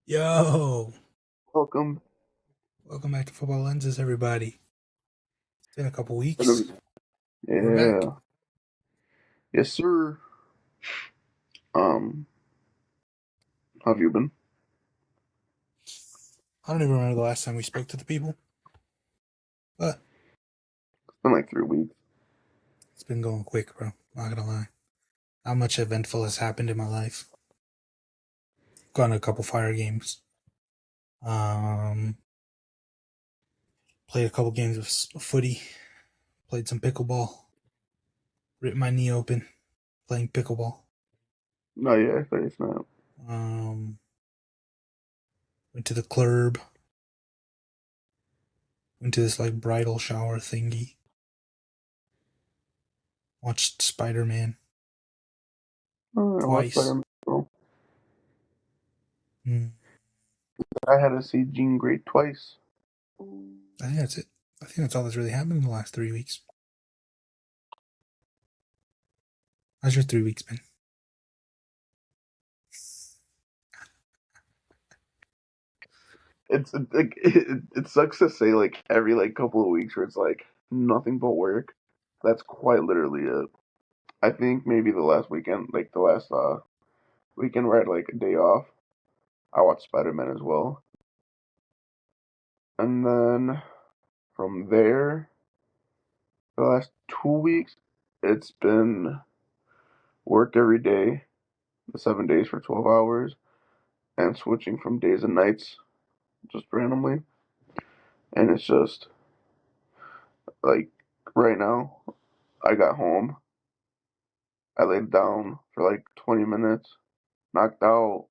Yo, Welcome. welcome back to Football Lenses, everybody. It's been a couple weeks. Yeah. We're back. Yes, sir. How have you been? I don't even remember the last time we spoke to the people, but It's been like 3 weeks. it's been going quick, bro. Not gonna lie. Not much eventful has happened in my life. Gone to a couple fire games. Um, Played a couple games of footy. Played some pickleball. Ripped my knee open playing pickleball. No, yeah, I thought it's not. Um, Went to the club. Went to this like bridal shower thingy. Watched Spider-Man Oh, I watched twice. Spider-Man. Oh, Mm, I had to see Jean Grey twice. I think that's it. I think that's all that's really happened in the last 3 weeks. How's your 3 weeks been? It's like it sucks to say like every like couple of weeks where it's like nothing but work. That's quite literally it. I think maybe the last weekend, like the last weekend where I had like a day off, I watched Spider-Man as well. And then from there, the last 2 weeks, it's been work every day, the 7 days for 12 hours, and switching from days and nights just randomly. And it's just like right now, I got home, I laid down for like 20 minutes, knocked out.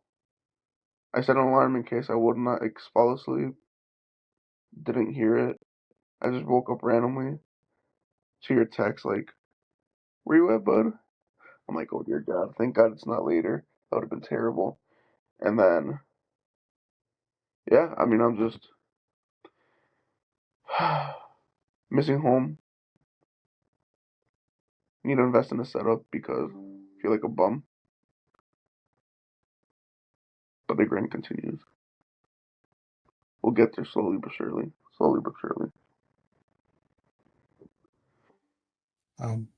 I set an alarm in case I would not fall asleep, didn't hear it. I just woke up randomly to your text, like, where you at, bud? I'm like, oh dear God, thank God it's not later. That would have been terrible. And then, yeah, I mean, I'm just missing home. Need to invest in a setup because I feel like a bum. But the grind continues. We'll get there slowly but surely. Slowly but surely. Um,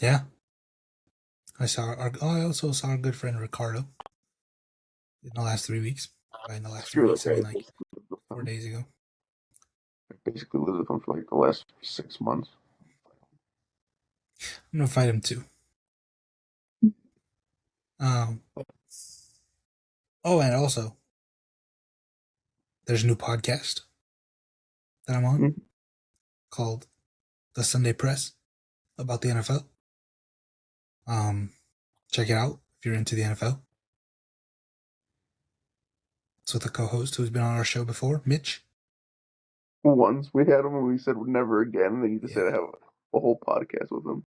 yeah, I also saw our good friend Ricardo in the last 3 weeks. By in the last three Screw that weeks, I mean guy. like 4 days ago. I basically lived with him for like the last 6 months. I'm gonna fight him too. Um, and also there's a new podcast that I'm on Mm-hmm. called The Sunday Press about the NFL. Check it out if you're into the NFL. It's with a co-host who's been on our show before, Mitch. Once we had him and we said never again, and then you Yeah, decided to have a whole podcast with him.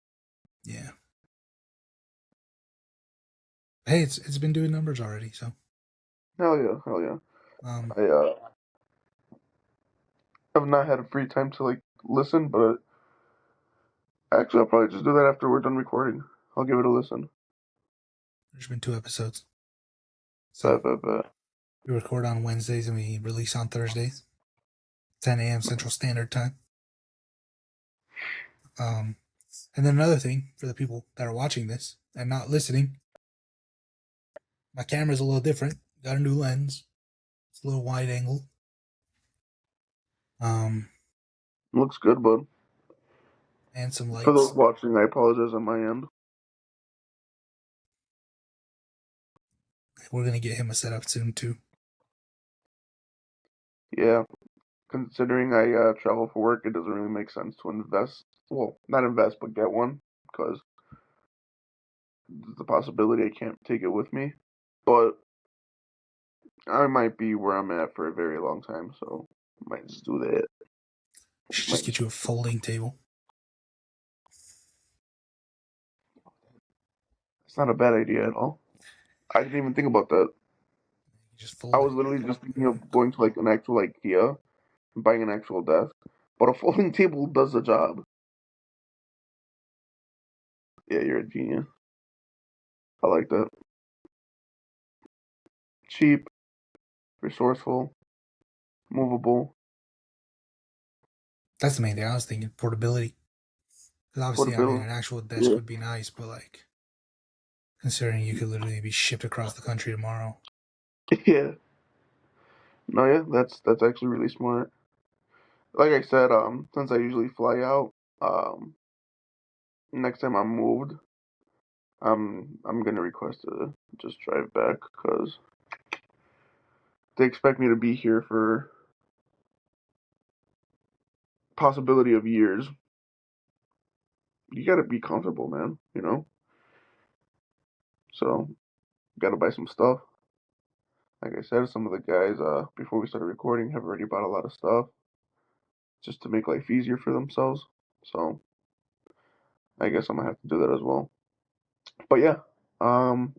yeah. Hey, it's been doing numbers already. So, Hell yeah, hell yeah. um, I have not had a free time to like listen, but actually I'll probably just do that after we're done recording. I'll give it a listen. there's been 2 episodes. So But we record on Wednesdays and we release on Thursdays, 10 a.m. Central Standard Time. Um, and then another thing for the people that are watching this and not listening, my camera's a little different. Got a new lens. It's a little wide angle. Um, looks good, bud. and some For those lights. watching, I apologize on my end. We're gonna get him a setup soon too. Yeah, considering I travel for work, it doesn't really make sense to invest. Well, not invest, but get one because there's the possibility I can't take it with me. But I might be where I'm at for a very long time, so I might just do that. We should just Might get just, you a folding table. it's not a bad idea at all. I didn't even think about that. You just I fold it. was literally just thinking of going to like an actual IKEA and buying an actual desk, but a folding table does the job. Yeah, you're a genius. I like that. cheap, resourceful, movable, That's the main thing I was thinking. Portability. Because obviously having portability. an actual desk Yeah. would be nice, but like considering you could literally be shipped across the country tomorrow. Yeah. No, yeah, that's actually really smart. Like I said, since I usually fly out, next time I'm moved, I'm gonna request to just drive back because they expect me to be here for possibility of years. You gotta be comfortable, man. You know, so gotta buy some stuff. Like I said, some of the guys before we started recording have already bought a lot of stuff just to make life easier for themselves. So I guess I'm gonna have to do that as well. But yeah, um,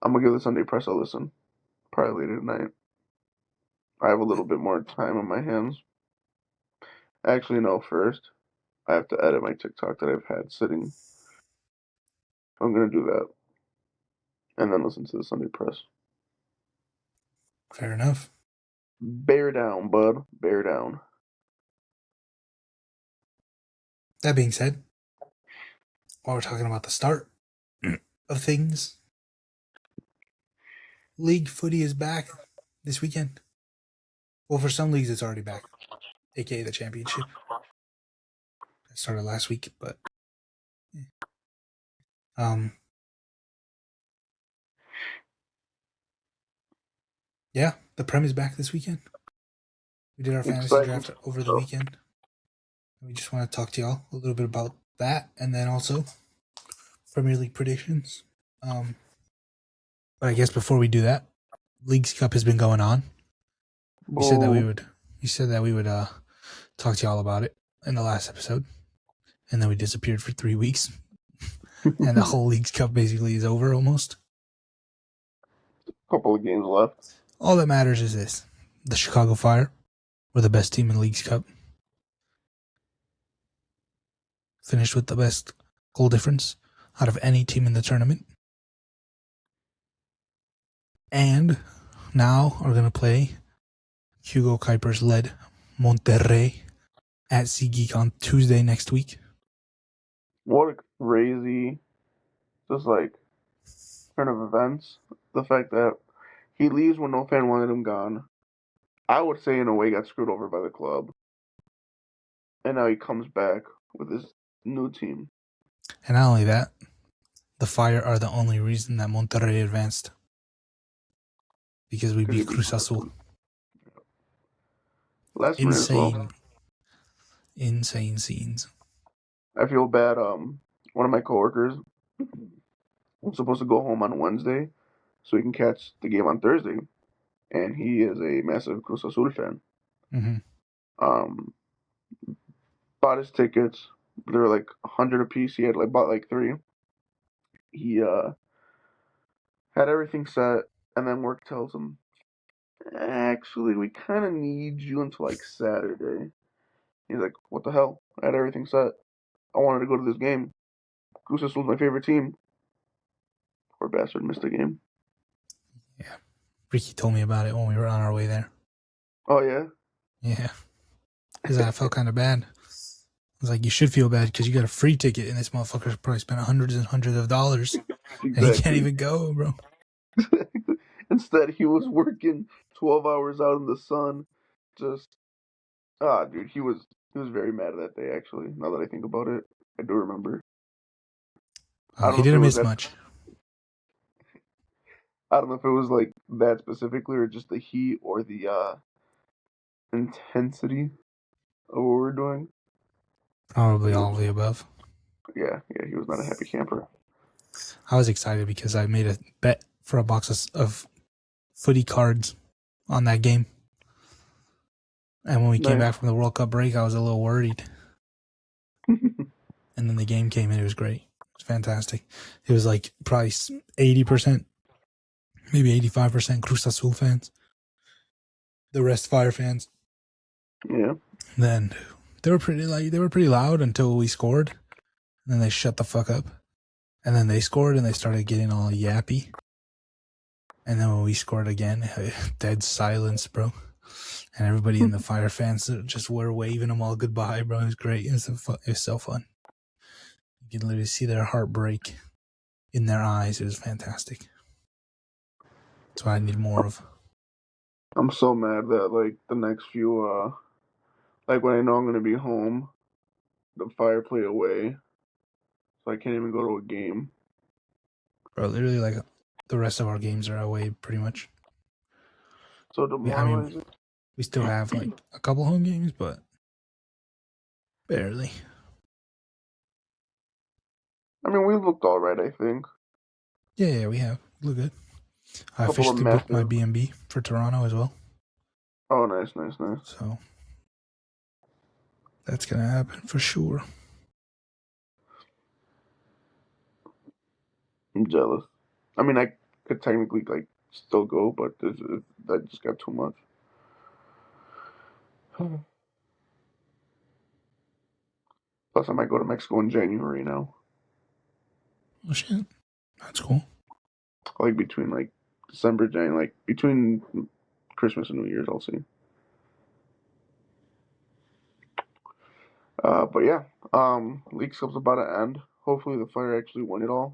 I'm gonna give the Sunday press a listen. Probably later tonight. I have a little bit more time on my hands. Actually, no. First, I have to edit my TikTok that I've had sitting. I'm gonna do that and then listen to the Sunday press. Fair enough. Bear down, bud. Bear down. That being said, while we're talking about the start of things, league footy is back this weekend. Well, for some leagues, it's already back, aka the championship. That started last week, but um, yeah, the Prem is back this weekend. We did our fantasy Exciting draft over the stuff. weekend. We just want to talk to y'all a little bit about that, and then also Premier League predictions. But I guess before we do that, Leagues Cup has been going on. We said that we Boo. would. We said that we would talk to y'all about it in the last episode, and then we disappeared for 3 weeks, and the whole Leagues Cup basically is over almost. Couple of games left. All that matters is this: the Chicago Fire were the best team in Leagues Cup, finished with the best goal difference out of any team in the tournament, and now are going to play Hugo Kuiper's led Monterrey at SeaGeek on Tuesday next week. What a crazy, just like turn of events. The fact that he leaves when no fan wanted him gone. I would say in a way got screwed over by the club. And now he comes back with his new team. And not only that, the Fire are the only reason that Monterrey advanced. Because we Because he beat beat Cruz Cruz Azul. Azul. Last minute as well. Insane scenes. I feel bad. One of my coworkers was supposed to go home on Wednesday so he can catch the game on Thursday. And he is a massive Cruz Azul fan. Mm-hmm. Um, bought his tickets. They were like 100 apiece. He had like bought like three. He had everything set, and then work tells him, actually, we kind of need you until like Saturday. He's like, what the hell? I had everything set. I wanted to go to this game. Cruz Azul's my favorite team. Poor bastard missed the game. Yeah. Ricky told me about it when we were on our way there. Oh yeah. Yeah. Because I felt kind of bad. I was like, you should feel bad because you got a free ticket and this motherfucker probably spent hundreds and hundreds of dollars and he can't Exactly. even go, bro. Instead, he was working 12 hours out in the sun. Just dude, he was very mad that day. Actually, now that I think about it, I do remember. I don't He know if it didn't was miss that. much. I don't know if it was like that specifically, or just the heat or the intensity of what we were doing. Probably But all of the above. yeah, he was not a happy camper. I was excited because I made a bet for a box of footy cards on that game. And when we came Nice. back from the World Cup break, I was a little worried. And then the game came and it was great. It was fantastic. It was like probably 80%, maybe 85% Cruz Azul fans. The rest Fire fans. Yeah. Then they were pretty loud until we scored. And then they shut the fuck up. And then they scored and they started getting all yappy. And then when we scored again, dead silence, bro. And everybody in the Fire fans just were waving them all goodbye, bro. It was great. It was so fun. You can literally see their heartbreak in their eyes. It was fantastic. That's what I need more of. I'm so mad that like the next few like when I know I'm gonna be home, the Fire play away, so I can't even go to a game. Bro, literally, like, the rest of our games are away pretty much. So I mean, demoralizing. we still have, like, a couple home games, but barely. I mean, we looked all right, I think. Yeah, we have. We look good. I A couple of officially booked my massive. B&B for Toronto as well. Oh, nice, nice, nice. So that's going to happen for sure. I'm jealous. I mean, I could technically like still go, but that just got too much. Plus, I might go to Mexico in January now. Oh, shit. That's cool. Like between like December, January, like between Christmas and New Year's, I'll see. But yeah, League Cup's about to end. Hopefully, the Fire actually win it all.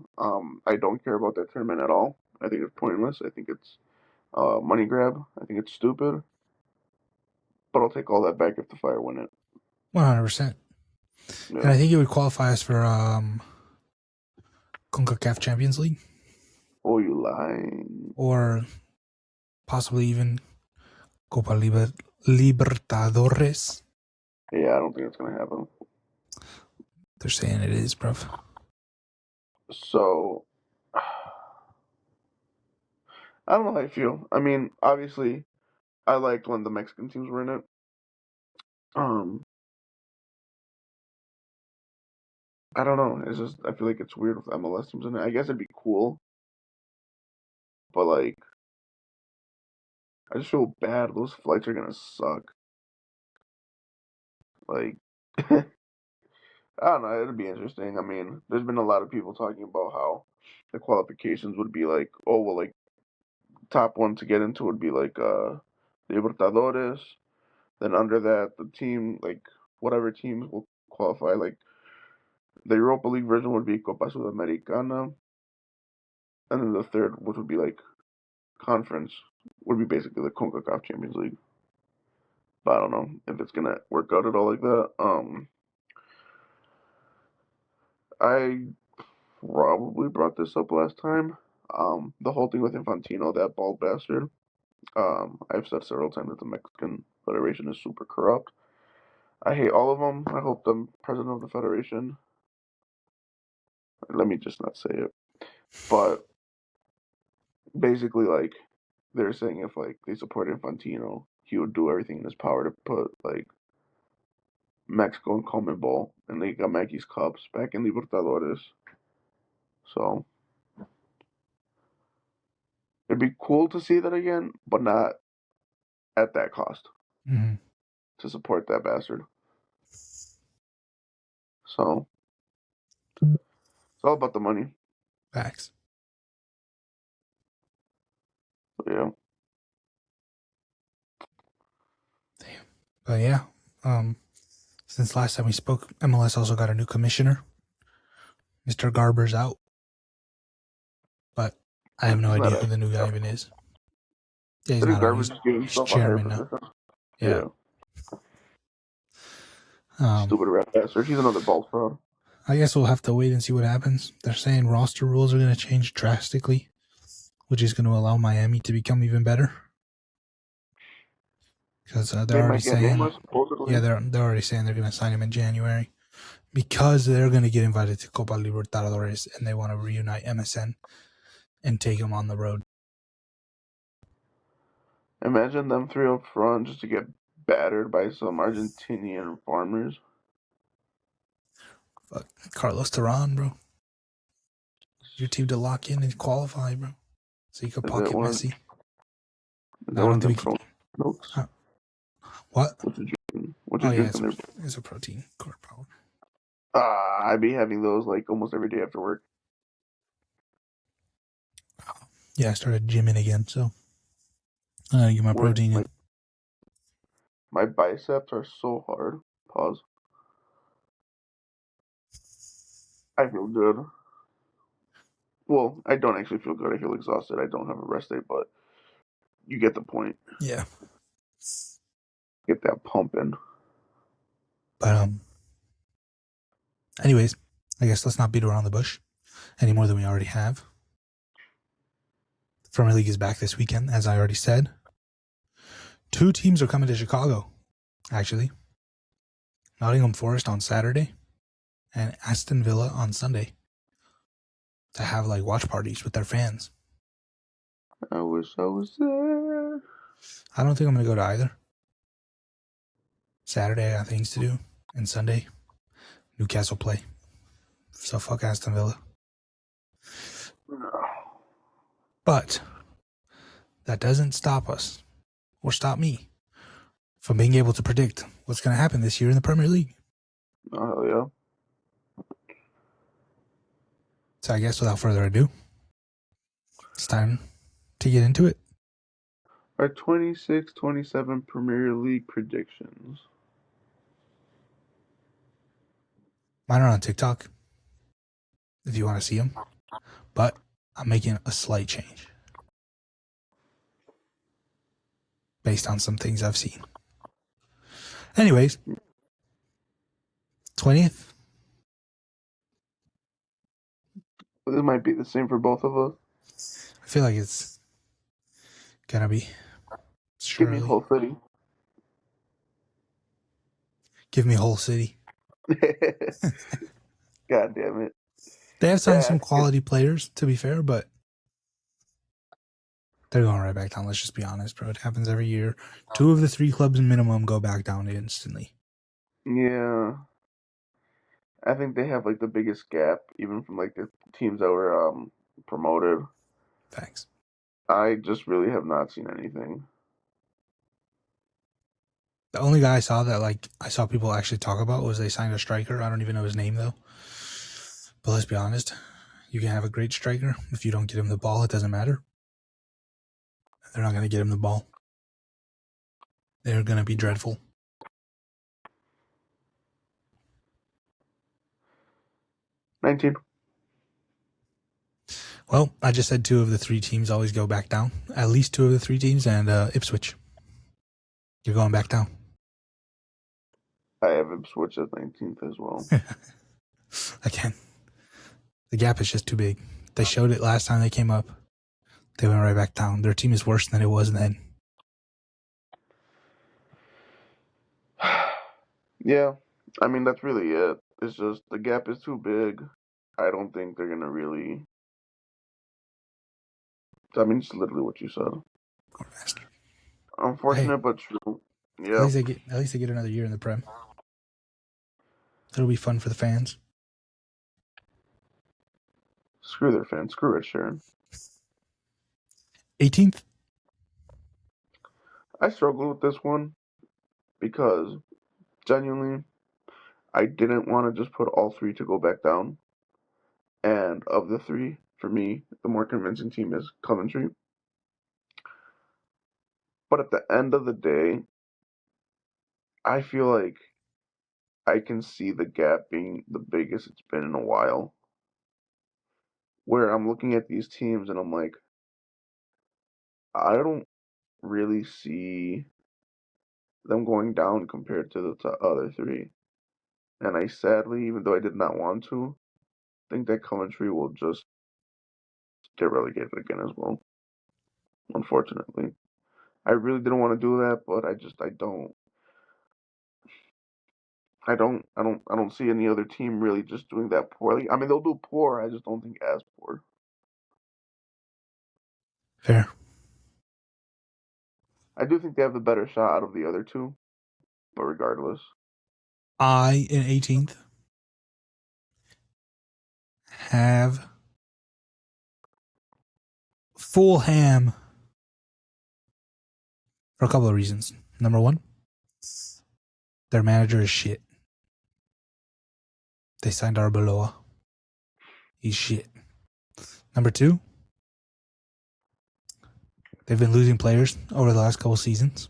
I don't care about that tournament at all. I think it's pointless. I think it's money grab. I think it's stupid. But I'll take all that back if the Fire win it. 100%. Yeah. And I think it would qualify us for CONCACAF Champions League. Oh, you lying? Or possibly even Copa Libertadores. Yeah, I don't think it's gonna happen. They're saying it is, bruv. So, I don't know how I feel. I mean, obviously, I liked when the Mexican teams were in it. Um, I don't know. It's just I feel like it's weird with MLS teams in it. I guess it'd be cool, but like, I just feel bad. Those flights are gonna suck. Like, I don't know. It'd be interesting. I mean, there's been a lot of people talking about how the qualifications would be like, oh well, like top one to get into would be like Libertadores. Then under that, the team like whatever teams will qualify. Like the Europa League version would be Copa Sudamericana, and then the third, which would be like conference, would be basically the CONCACAF Champions League. But I don't know if it's gonna work out at all like that. I probably brought this up last time. The whole thing with Infantino, that bald bastard. I've said several times that the Mexican Federation is super corrupt. I hate all of them. I hope the president of the federation. Let me just not say it. But basically, like they're saying, if like they support Infantino, he would do everything in his power to put like Mexico in CONMEBOL and Liga MX Cups back in Libertadores. So it'd be cool to see that again, but not at that cost Mm-hmm. to support that bastard. So it's all about the money. Facts. So, yeah. Damn. But yeah, since last time we spoke, MLS also got a new commissioner. Mr. Garber's out. But I have no He's not idea who the actually new guy out. even is. Yeah, he's Didn't not out. Garber just give He's himself a higher chairman now. position? Yeah. Yeah. Stupid rat bastard. He's another ball fraud. I guess we'll have to wait and see what happens. They're saying roster rules are going to change drastically, which is going to allow Miami to become even better. Because they're They already might get saying, nameless, supposedly. yeah, they're already saying they're going to sign him in January because they're going to get invited to Copa Libertadores and they want to reunite MSN and take him on the road. Imagine them three up front just to get battered by some Argentinian farmers. Fuck, Carlos Terran, bro. Your team to lock in and qualify, bro. So you could Is that pocket one? Messi. Is No, that I one don't of them think we pro can. milks? What? What you drinking? What Oh, you yeah, drinking there? it's a protein core power. I'd be having those like almost every day after work. Yeah, I started gymming again, so I gotta get my protein in. My biceps are so hard. Pause. I feel good. Well, I don't actually feel good. I feel exhausted. I don't have a rest day, but you get the point. Yeah. Get that pumping. But anyways, I guess let's not beat around the bush any more than we already have. The Premier League is back this weekend, as I already said. 2 teams are coming to Chicago, actually. Nottingham Forest on Saturday and Aston Villa on Sunday to have like watch parties with their fans. I wish I was there. I don't think I'm going to go to either. Saturday I got things to do, and Sunday Newcastle play. So fuck Aston Villa. But that doesn't stop us, or stop me, from being able to predict what's going to happen this year in the Premier League. Oh, hell yeah. So I guess without further ado, it's time to get into it. Our 26-27 Premier League predictions. Mine are on TikTok, if you want to see them. But I'm making a slight change based on some things I've seen. Anyways, 20th. This might be the same for both of us. I feel like it's gonna be Give me surely. Hull City. Give me Hull City. God damn it. They have signed some Yeah. quality players, to be fair, but they're going right back down. Let's just be honest, bro. It happens every year. 2 of the 3 clubs minimum go back down instantly. Yeah. I think they have like the biggest gap, even from like the teams that were promoted. Thanks. I just really have not seen anything. The only guy I saw that I saw people actually talk about was they signed a striker. I don't even know his name though. But let's be honest, you can have a great striker. If you don't get him the ball, it doesn't matter. They're not going to get him the ball. They're going to be dreadful. 19. Well, I just said 2 of the 3 teams always go back down. At least 2 of the 3 teams, and Ipswich. You're going back down. I have Ipswich at 19th as well. Again, the gap is just too big. They showed it last time they came up. They went right back down. Their team is worse than it was then. Yeah, I mean, that's really it. It's just the gap is too big. I don't think they're going to really. I mean, it's literally what you said. Poor bastard. Unfortunate, Hey, but true. at Yeah. least they get another year in the Prem. It'll be fun for the fans. Screw their fans. Screw it, Sharon. 18th. I struggled with this one because genuinely, I didn't want to just put all 3 to go back down. And of the 3, for me, the more convincing team is Coventry. But at the end of the day, I feel like I can see the gap being the biggest it's been in a while. Where I'm looking at these teams and I'm like, I don't really see them going down compared to the other 3. And I sadly, even though I did not want to, think that Coventry will just get relegated again as well. Unfortunately, I really didn't want to do that, but I don't see any other team really just doing that poorly. I mean, they'll do poor. I just don't think as poor. Fair. I do think they have the better shot out of the other 2, but regardless, I, in 18th, have Fulham for a couple of reasons. Number 1, their manager is shit. They signed Arbeloa. He's shit. Number 2, They've been losing players over the last couple seasons,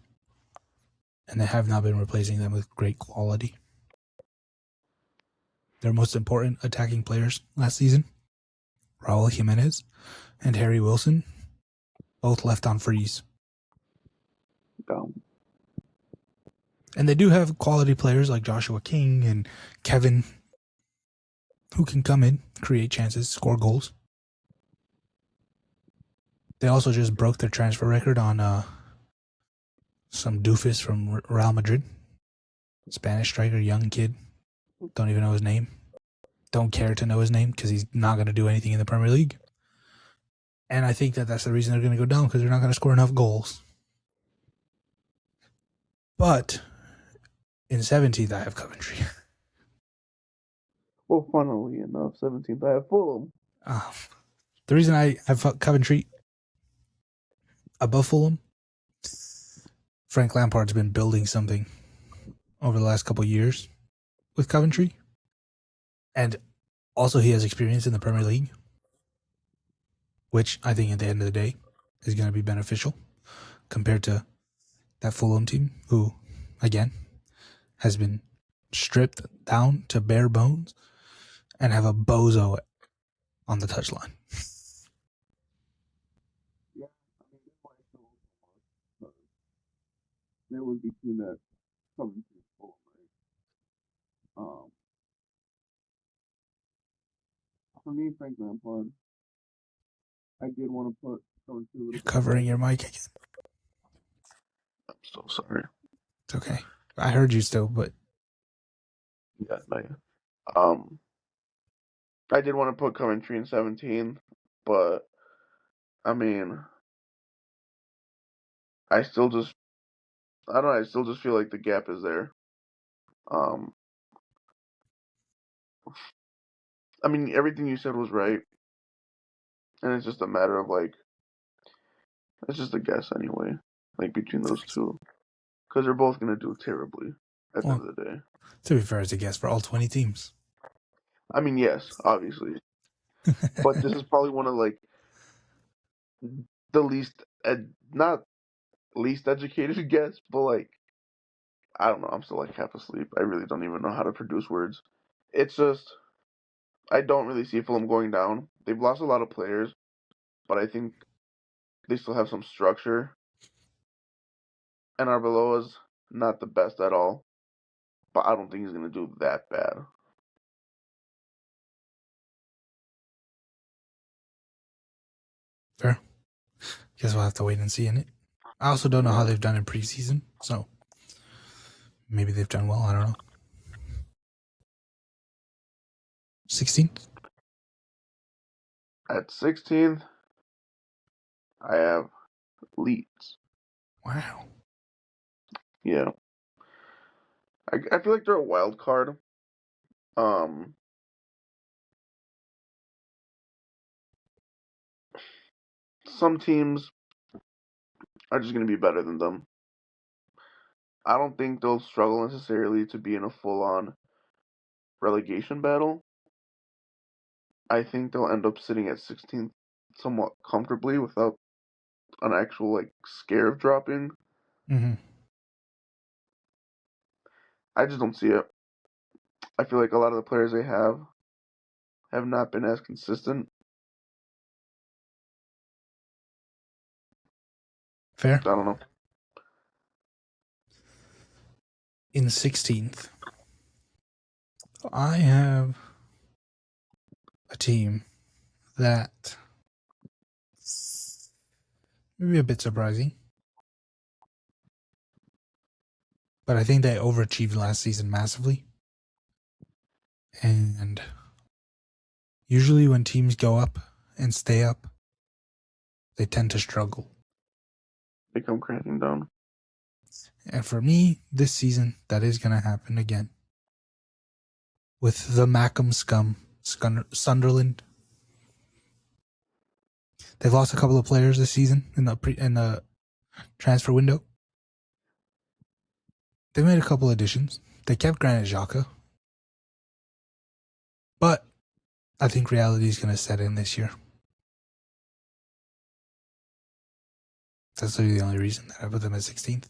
and they have not been replacing them with great quality. Their most important attacking players last season, Raul Jimenez and Harry Wilson, both left on freeze. And they do have quality players like Joshua King and Kevin who can come in, create chances, score goals. They also just broke their transfer record on some doofus from Real Madrid. Spanish striker, young kid. Don't even know his name. Don't care to know his name because he's not going to do anything in the Premier League. And I think that that's the reason they're going to go down, because they're not going to score enough goals. But in 17th, I have Coventry. Well, funnily enough, 17th, I have Fulham. The reason I have Coventry above Fulham, Frank Lampard's been building something over the last couple of years with Coventry. And also he has experience in the Premier League, which I think at the end of the day is going to be beneficial compared to that Fulham team, who, again, has been stripped down to bare bones and have a bozo on the touchline. Yeah, I mean, this might still so there would be between that Coventry and Fulham, right? For me, Frank Lampard, I did want to put Coventry a little You're bit covering higher. your mic again. I'm so sorry. It's okay. I heard you still, but Yeah, no, yeah. I did want to put Coventry in 17, but I mean, I still just, I don't know, I still just feel like the gap is there. I mean, everything you said was right, and it's just a matter of like, it's just a guess anyway, like between those two, because they're both gonna do terribly at the end well, of the day. to be fair, it's a guess for all 20 teams. I mean, yes, obviously, but this is probably one of like the not least educated guess, but like I don't know. I'm still like half asleep. I really don't even know how to produce words. It's just I don't really see Fulham going down. They've lost a lot of players, but I think they still have some structure. And Arbeloa's not the best at all, but I don't think he's gonna do that bad. Fair. Guess we'll have to wait and see in it. I also don't know how Yeah. they've done in preseason, so maybe they've done well. I don't know. 16th? At 16th, I have Leeds. Wow. Yeah. I feel like they're a wild card. Um, some teams are just gonna be better than them. I don't think they'll struggle necessarily to be in a full-on relegation battle. I think they'll end up sitting at 16th somewhat comfortably without an actual like scare of dropping. Mm-hmm. I just don't see it. I feel like a lot of the players they have not been as consistent. Fair. I don't know. In 16th, I have a team that maybe a bit surprising, but I think they overachieved last season massively. And usually when teams go up and stay up, they tend to struggle. They come crashing down. And for me, this season, that is going to happen again. With the Mackham scum, Sunderland. They've lost a couple of players this season in the transfer window. They made a couple additions. They kept Granit Xhaka. But I think reality is going to set in this year. That's literally the only reason that I put them at 16th.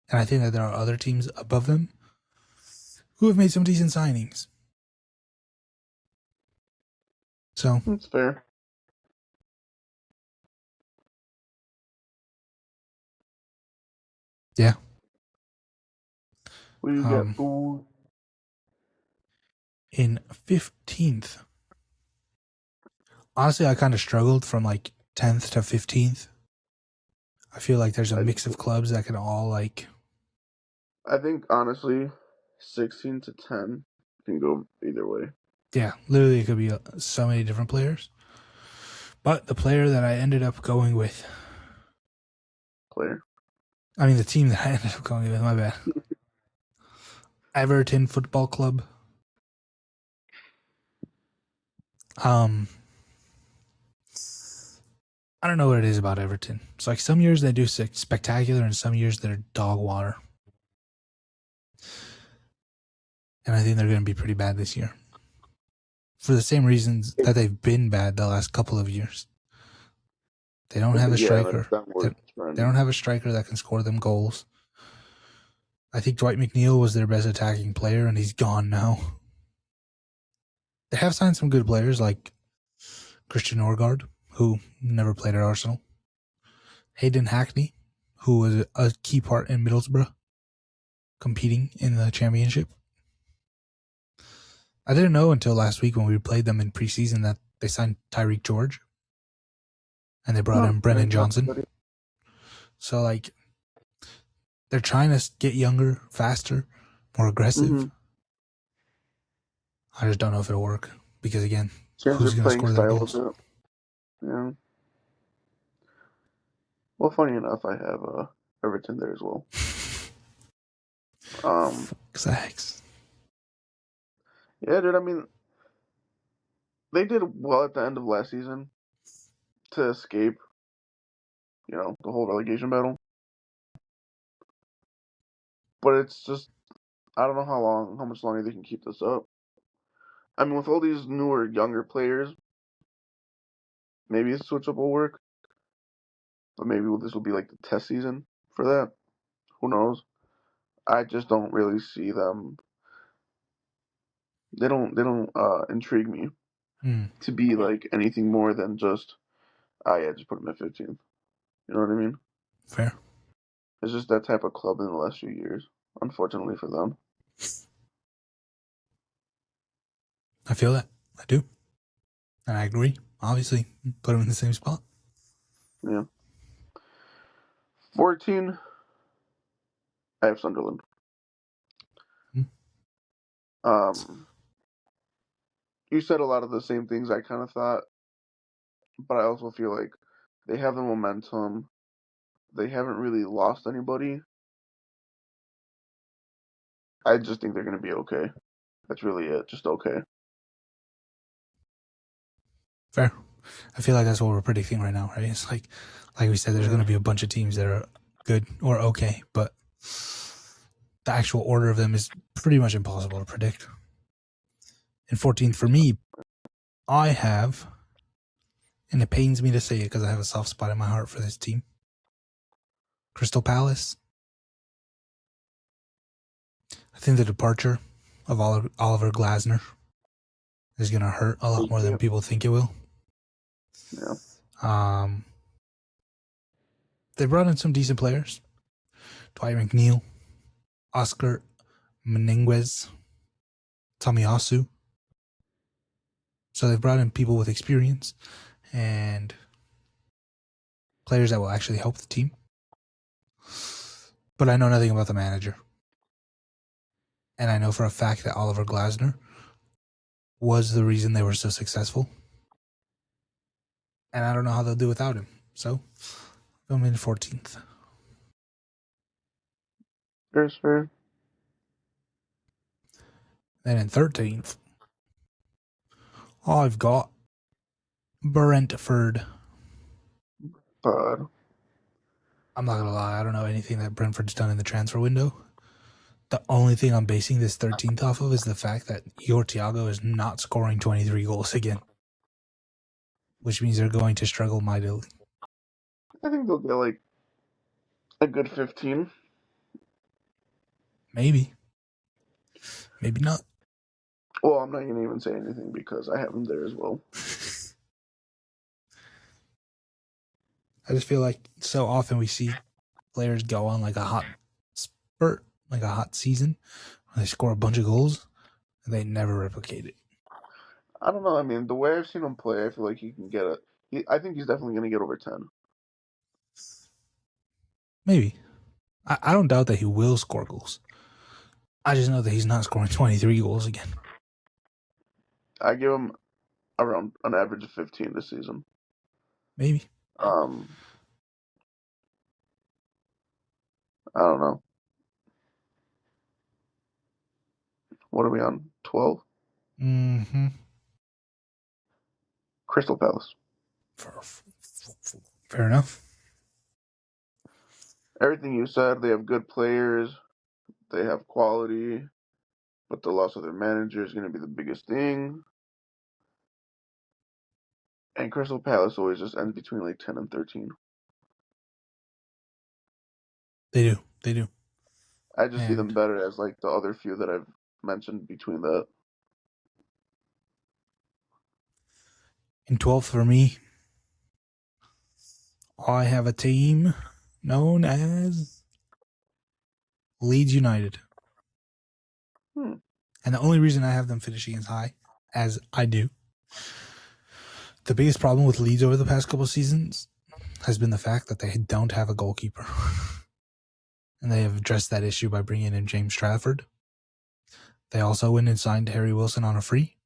And I think that there are other teams above them who have made some decent signings. So That's fair. yeah. Who you got, fool? In 15th, honestly, I kind of struggled from like 10th to 15th. I feel like there's a mix of clubs that can all like. I think honestly, 16 to 10 can go either way. Yeah, literally, it could be so many different players. But the player that I ended up going with. The team that I ended up going with, my bad. Everton Football Club. I don't know what it is about Everton. It's like some years they do spectacular and some years they're dog water. And I think they're going to be pretty bad this year. For the same reasons that they've been bad the last couple of years. They don't have a striker. They don't have a striker that can score them goals. I think Dwight McNeil was their best attacking player, and he's gone now. They have signed some good players like Christian Norgard, who never played at Arsenal. Hayden Hackney, who was a key part in Middlesbrough, competing in the championship. I didn't know until last week when we played them in preseason that they signed Tyreek George. And they brought in Brennan Johnson. So, like, they're trying to get younger, faster, more aggressive. Mm-hmm. I just don't know if it'll work. Because, again, who's going to score their goals? Yeah. Well, funny enough, I have Everton there as well. Exacts. Yeah, dude, I mean, they did well at the end of last season to escape, the whole relegation battle. But it's just, I don't know how much longer they can keep this up. I mean, with all these newer, younger players, maybe a switch up will work. But maybe this will be like the test season for that. Who knows? I just don't really see them. They don't intrigue me to be like anything more than just, just put them at 15th. You know what I mean? Fair. It's just that type of club in the last few years, unfortunately for them. I feel that. I do. And I agree. Obviously, put them in the same spot. Yeah. 14, I have Sunderland. You said a lot of the same things I kind of thought, but I also feel like they have the momentum. They haven't really lost anybody. I just think they're going to be okay. That's really it. Just okay. Fair. I feel like that's what we're predicting right now, right? It's like we said, there's going to be a bunch of teams that are good or okay, but the actual order of them is pretty much impossible to predict. In 14th for me, I have, and it pains me to say it because I have a soft spot in my heart for this team, Crystal Palace. I think the departure of Oliver Glasner is going to hurt a lot more than people think it will. Yeah. They brought in some decent players. Dwight McNeil, Oscar Menenguez, Tomiyasu. So they've brought in people with experience and players that will actually help the team. But I know nothing about the manager. And I know for a fact that Oliver Glasner was the reason they were so successful. And I don't know how they'll do without him. So I'm in 14th. That's fair. Then in 13th, I've got Brentford. But I'm not going to lie. I don't know anything that Brentford's done in the transfer window. The only thing I'm basing this 13th off of is the fact that Igor Thiago is not scoring 23 goals again. Which means they're going to struggle mightily. I think they'll get like a good 15. Maybe. Maybe not. Well, I'm not going to even say anything because I have them there as well. I just feel like so often we see players go on like a hot spurt, like a hot season, where they score a bunch of goals, and they never replicate it. I don't know. I mean, the way I've seen him play, I feel like he can get a. I think he's definitely going to get over 10. Maybe. I don't doubt that he will score goals. I just know that he's not scoring 23 goals again. I give him around an average of 15 this season. Maybe. I don't know. What are we on? 12? Mm-hmm. Crystal Palace. Fair enough. Everything you said, they have good players, they have quality, but the loss of their manager is going to be the biggest thing. And Crystal Palace always just ends between like 10 and 13. They do. They do. I just see them And better as like the other few that I've mentioned between that. in 12th for me, I have a team known as Leeds United. And the only reason I have them finishing as high as I do, the biggest problem with Leeds over the past couple of seasons has been the fact that they don't have a goalkeeper. And they have addressed that issue by bringing in James Trafford. They also went and signed Harry Wilson on a free,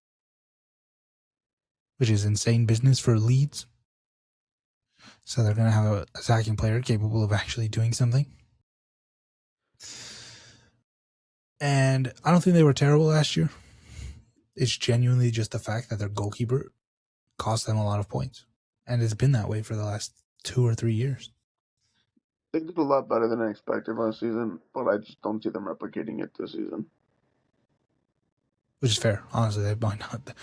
which is insane business for Leeds. So they're going to have an attacking player capable of actually doing something. And I don't think they were terrible last year. It's genuinely just the fact that their goalkeeper cost them a lot of points. And it's been that way for the last 2 or 3 years. They did a lot better than I expected last season, but I just don't see them replicating it this season. Which is fair. Honestly, they might not.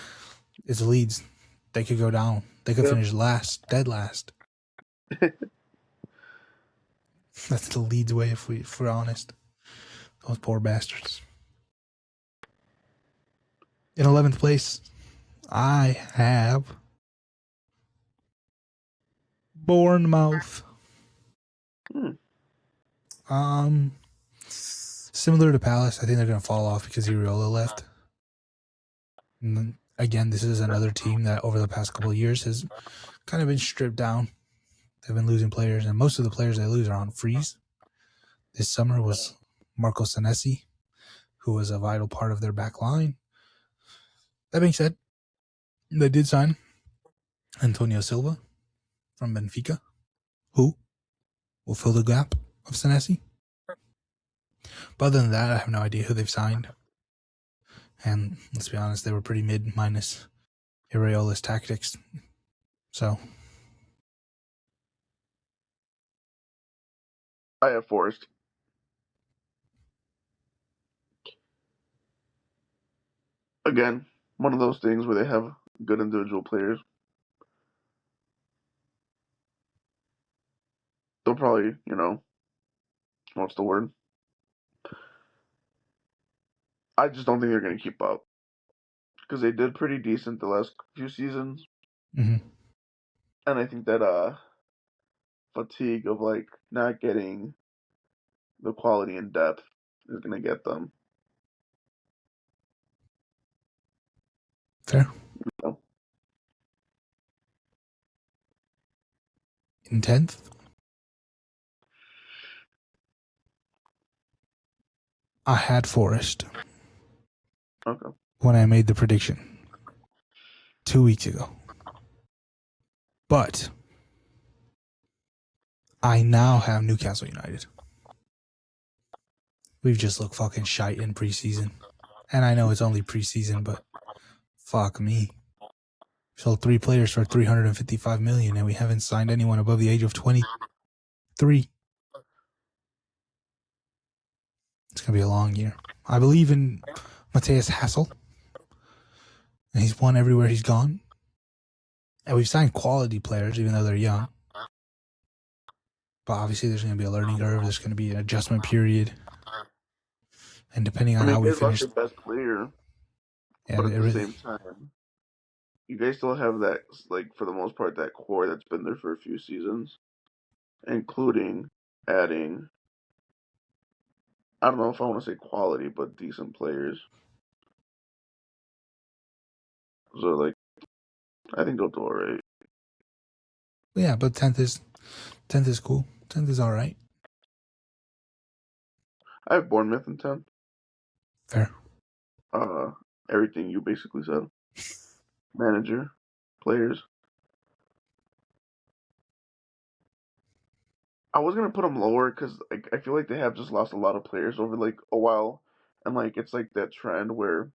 It's Leeds. They could go down. They could finish last, dead last. That's the Leeds way, if we're honest. Those poor bastards. In 11th place, I have Bournemouth. Similar to Palace, I think they're going to fall off because Iriola left. And then, again, this is another team that over the past couple of years has kind of been stripped down. They've been losing players, and most of the players they lose are on freeze. This summer was Marco Senesi, who was a vital part of their back line. That being said, they did sign Antonio Silva from Benfica, who will fill the gap of Senesi. But other than that, I have no idea who they've signed. And let's be honest, they were pretty mid minus Iraola's tactics. So I have Forest. Again, one of those things where they have good individual players. They'll probably, what's the word? I just don't think they're going to keep up. Because they did pretty decent the last few seasons. mm-hmm. And I think that fatigue of like not getting the quality and depth is going to get them. Fair. In 10th, I had Forest. Okay. When I made the prediction 2 weeks ago. But I now have Newcastle United. We've just looked fucking shite in preseason. And I know it's only preseason, but fuck me. We sold 3 players for $355 million, and we haven't signed anyone above the age of 23. It's going to be a long year. I believe in Matthias Hassel, and he's won everywhere he's gone. And we've signed quality players, even though they're young. But obviously, there's going to be a learning curve. There's going to be an adjustment period. And depending I on mean, how you we guys lost finish, your best player, yeah, but it at the really, same time, you guys still have that, like, for the most part, that core that's been there for a few seasons, including adding, I don't know if I want to say quality, but decent players. So, like, I think they'll do all right. yeah, but 10th is cool. 10th is all right. I have Bournemouth in 10th. Fair. Everything you basically said. Manager, players. I was gonna put them lower because like I feel like they have just lost a lot of players over like a while, and like it's like that trend where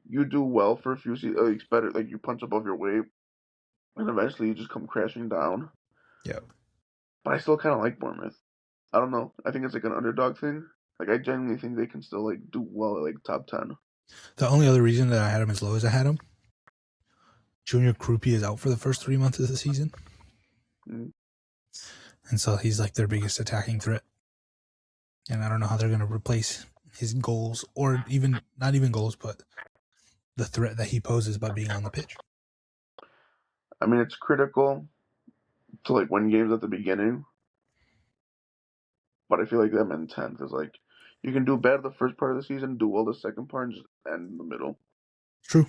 you do well for a few seasons, it's better like you punch above your weight, and eventually you just come crashing down. Yeah. But I still kind of like Bournemouth. I don't know. I think it's like an underdog thing. Like I genuinely think they can still like do well at like top 10. The only other reason that I had him as low as I had him, Junior Krupi is out for the first 3 months of the season. Mm. And so he's like their biggest attacking threat. And I don't know how they're going to replace his goals, or even not even goals, but the threat that he poses by being on the pitch. I mean, it's critical to like win games at the beginning, but I feel like them in 10th is like you can do bad the first part of the season, do well the second part, and just end in the middle. True.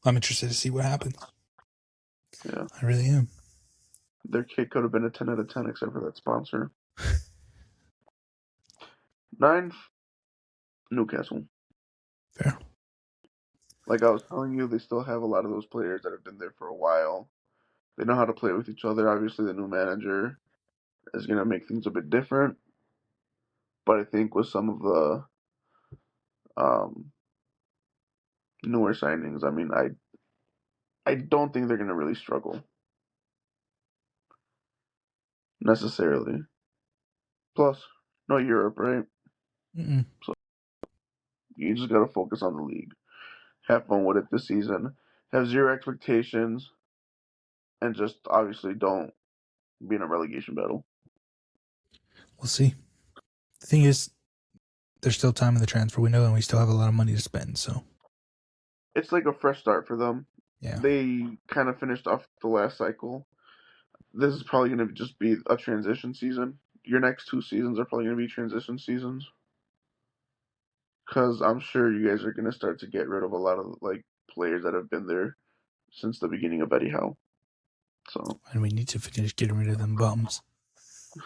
I'm interested to see what happens. Yeah. I really am. Their kit could have been a 10 out of 10 except for that sponsor. 9th, Newcastle. Fair. Like I was telling you, they still have a lot of those players that have been there for a while. They know how to play with each other. Obviously, the new manager is going to make things a bit different. But I think with some of the um, newer signings, I mean, I don't think they're going to really struggle necessarily. Plus, no Europe, right? Mm-mm. So you just got to focus on the league. Have fun with it this season. Have zero expectations, and just obviously don't be in a relegation battle. We'll see. The thing is, there's still time in the transfer window, and we still have a lot of money to spend. So It's like a fresh start for them. yeah, They kind of finished off the last cycle. This is probably going to just be a transition season. Your next 2 seasons are probably going to be transition seasons. Because I'm sure you guys are going to start to get rid of a lot of like players that have been there since the beginning of Eddie Howe. So, and we need to finish getting rid of them bums.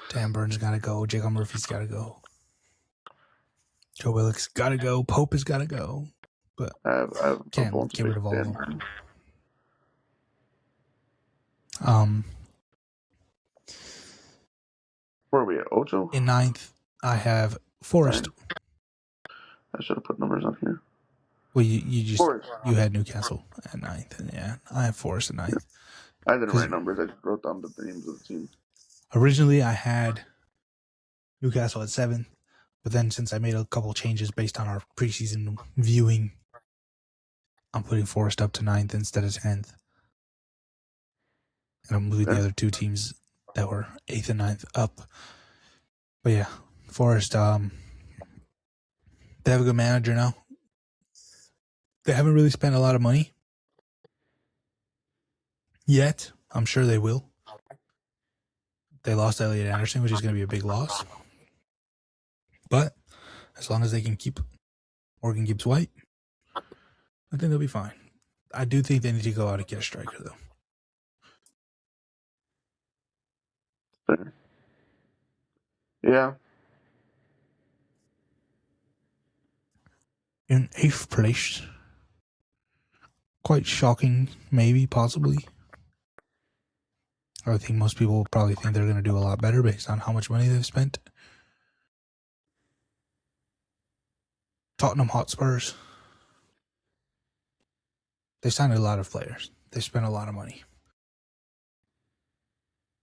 Dan Burns got to go. Jacob Murphy's got to go. Joe Willock's got to go. Pope has got to go. But I have no can't bones to get rid pick of all of Dan them. Burns. Where are we at? Ocho? In 9th, I have Forest. 9. I should have put numbers on here. Well, you Forest. had Newcastle at 9th, and yeah, I have Forest at 9th. I didn't Because write numbers. I just wrote down the names of the team. originally I had Newcastle at 7th, but then since I made a couple changes based on our preseason viewing, I'm putting Forest up to 9th instead of 10th. And I'm moving the Okay. other two teams that were 8th and 9th up. But yeah, Forest, they have a good manager now. They haven't really spent a lot of money yet. I'm sure they will. They lost Elliot Anderson, which is going to be a big loss. But as long as they can keep Morgan Gibbs White, I think they'll be fine. I do think they need to go out and get a striker, though. Fair. Yeah. In 8th place, quite shocking, maybe, possibly. I think most people will probably think they're going to do a lot better based on how much money they've spent. Tottenham Hotspurs. They signed a lot of players. They spent a lot of money.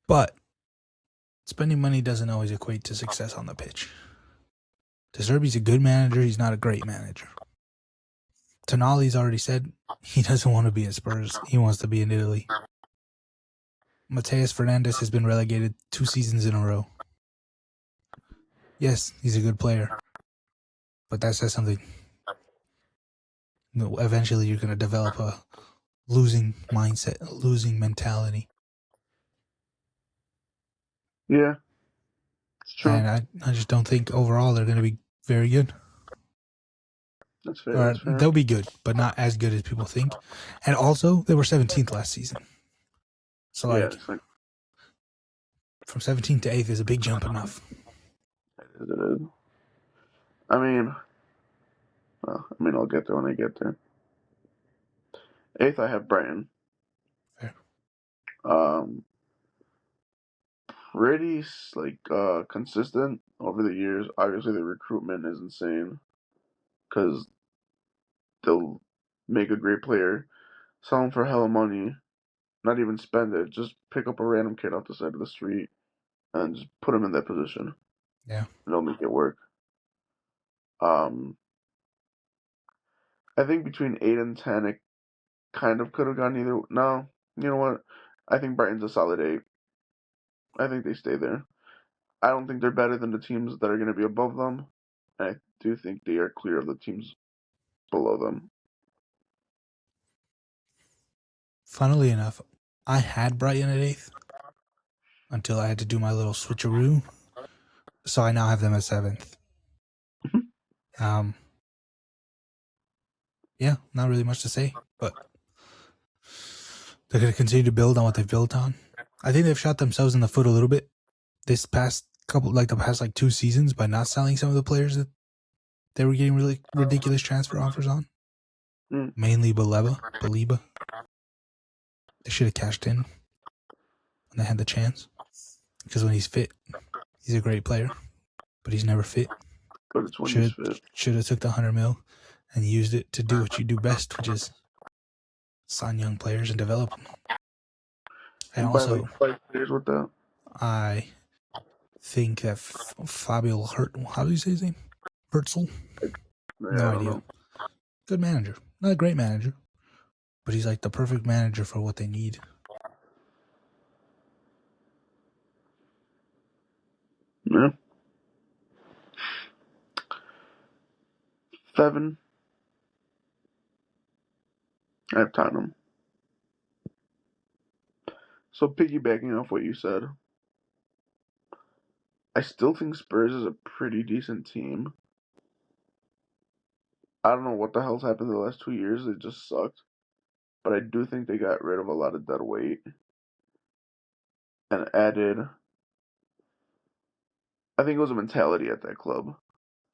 But spending money doesn't always equate to success on the pitch. De Zerbi's a good manager. He's not a great manager. Tonali's already said he doesn't want to be at Spurs. He wants to be in Italy. Mateus Fernandes has been relegated 2 seasons in a row. Yes, he's a good player, but that says something. Eventually, you're going to develop a losing mindset, a losing mentality. Yeah, it's true. And I just don't think overall they're going to be very good. That's fair. Or That's fair. they'll be good, but not as good as people think. And also, they were 17th last season. So, Yeah, like, it's like from 17th to 8th is a big jump enough. it is. It is. I mean, I'll get there when I get there. 8th, I have Brighton. Fair. Um, pretty like consistent over the years. Obviously, the recruitment is insane because they'll make a great player, sell him for hella money, not even spend it, just pick up a random kid off the side of the street and just put him in that position. Yeah. And they'll make it work. Um, I think between 8 and 10, it kind of could have gone either. No, you know what? I think Brighton's a solid 8. I think they stay there. I don't think they're better than the teams that are going to be above them. I do think they are clear of the teams below them. Funnily enough, I had Brighton at 8th until I had to do my little switcheroo. So I now have them at 7th. Yeah, not really much to say, but they're going to continue to build on what they've built on. I think they've shot themselves in the foot a little bit this past couple, like the past 2 seasons, by not selling some of the players that they were getting really ridiculous transfer offers on. Mm. Mainly Baliba. They should have cashed in when they had the chance. Because when he's fit, he's a great player, but he's never fit. But it's when he's fit. Should have took the 100 mil and used it to do what you do best, which is sign young players and develop them. And And buy also, like 5 players with that. I think that Fabio how do you say his name? Herzl? Yeah, No I don't idea. know. Good manager. Not a great manager, but he's like the perfect manager for what they need. Yeah. 7, I have Tottenham. So piggybacking off what you said, I still think Spurs is a pretty decent team. I don't know what the hell's happened the last 2 years. It just sucked. But I do think they got rid of a lot of dead weight and added. I think it was a mentality at that club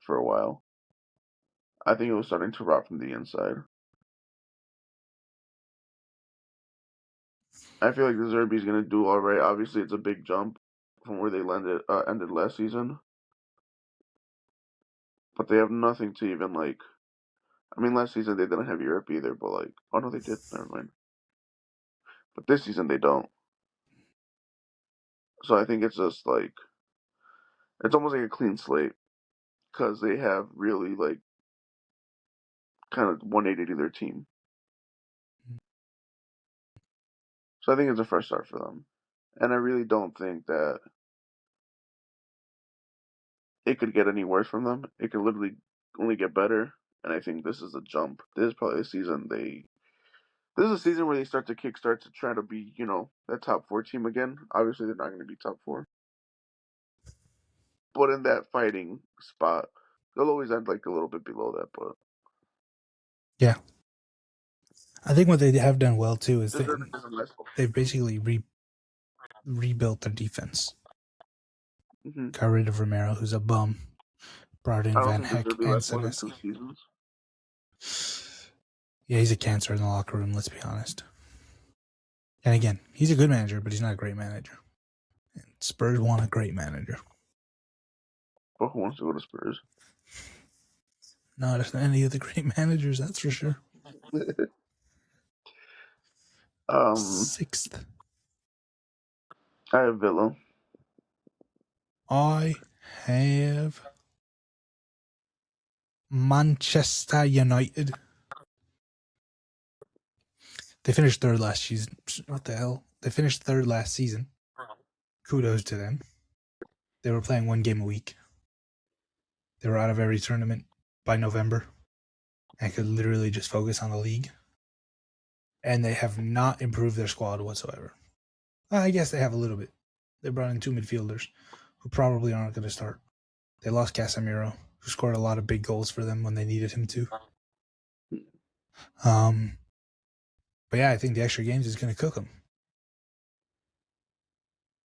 for a while. I think it was starting to rot from the inside. I feel like the Zerbi's going to do all right. Obviously, it's a big jump from where they ended last season. But they have nothing to even, like. I mean, last season they didn't have Europe either, but, like. Oh, no, they did. Never mind. But this season they don't. So I think it's just, like. It's almost like a clean slate. Because they have really, like. Kind of 180 their team. So I think it's a fresh start for them. And I really don't think that it could get any worse from them. It could literally only get better. And I think this is a jump. This is probably a season this is a season where they start to kickstart to try to be, that top 4 team again. Obviously they're not gonna be top 4. But in that fighting spot, they'll always end like a little bit below that, but Yeah. I think what they have done well too is they're they've basically rebuilt their defense. mm-hmm. Got rid of Romero, who's a bum. Brought in I don't Van think they're Heck gonna be and last more than Senesi. 2 seasons. Yeah, he's a cancer in the locker room, let's be honest. And again, he's a good manager, but he's not a great manager. And Spurs want a great manager. But who wants to go to Spurs? Not any of the great managers, that's for sure. um 6th. I have Villa. I have Manchester United. They finished 3rd last season. What the hell? They finished third last season. Kudos to them. They were playing one game a week. They were out of every tournament by November and could literally just focus on the league. And they have not improved their squad whatsoever. I guess they have a little bit. They brought in 2 midfielders who probably aren't going to start. They lost Casemiro, who scored a lot of big goals for them when they needed him to. But yeah, I think the extra games is going to cook them.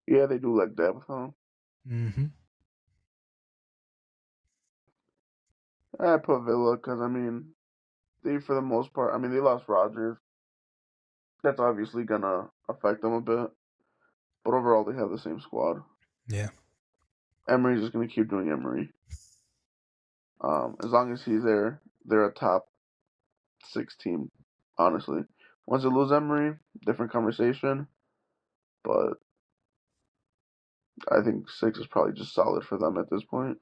Yeah, they do like depth, huh? Mm-hmm. I put Villa because, I mean, they, for the most part, I mean, they lost Rodgers. That's obviously going to affect them a bit. But overall, they have the same squad. Yeah. Emery's just going to keep doing Emery. As long as he's there, they're a top 6 team, honestly. Once they lose Emery, different conversation. But I think 6 is probably just solid for them at this point.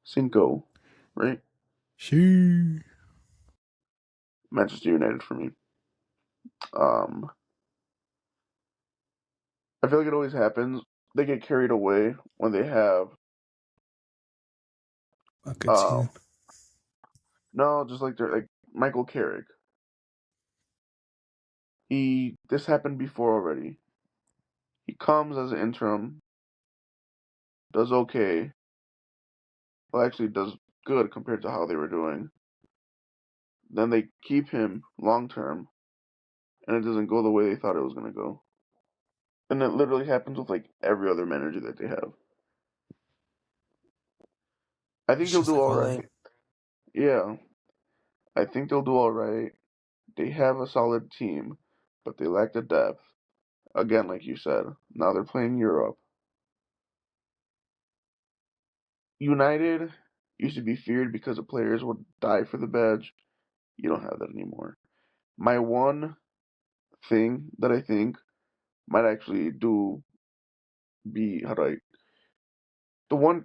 Cinco, right? Shoo. Manchester United for me. I feel like it always happens. They get carried away when they have A good season. no, just like they're like Michael Carrick. This happened before already. He comes as an interim, does okay. Well, actually, does good compared to how they were doing. Then they keep him long term, and it doesn't go the way they thought it was gonna go. And it literally happens with like every other manager that they have. I think It's they'll just do like all Ole. right. Yeah, I think they'll do all right. They have a solid team, but they lack the depth. Again, like you said, now they're playing Europe. United used to be feared because the players would die for the badge. You don't have that anymore. My one thing that I think might actually do be how do I the one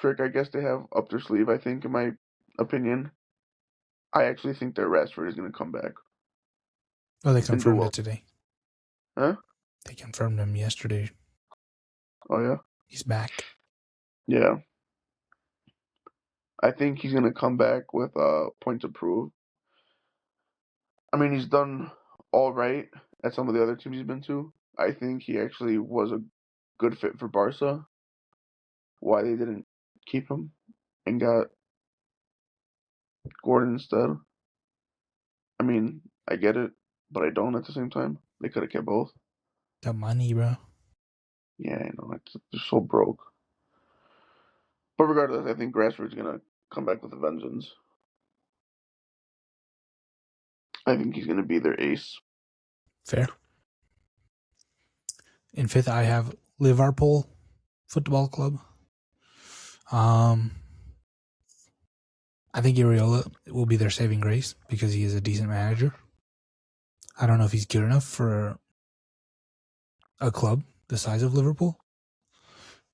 trick I guess they have up their sleeve, I think, in my opinion, I actually think that Rashford is gonna come back Oh, they and do confirmed well. it today. Huh? They confirmed him yesterday. Oh yeah? He's back. Yeah. I think he's gonna come back with points to prove. I mean, he's done all right at some of the other teams he's been to. I think he actually was a good fit for Barca. Why they didn't keep him and got Gordon instead. I mean, I get it, but I don't at the same time. They could have kept both. The money, bro. Yeah, I know. They're so broke. But regardless, I think Rashford's gonna come back with a vengeance. I think he's gonna be their ace. Fair. In 5th, I have Liverpool Football Club. I think Iriola will be their saving grace because he is a decent manager. I don't know if he's good enough for a club the size of Liverpool.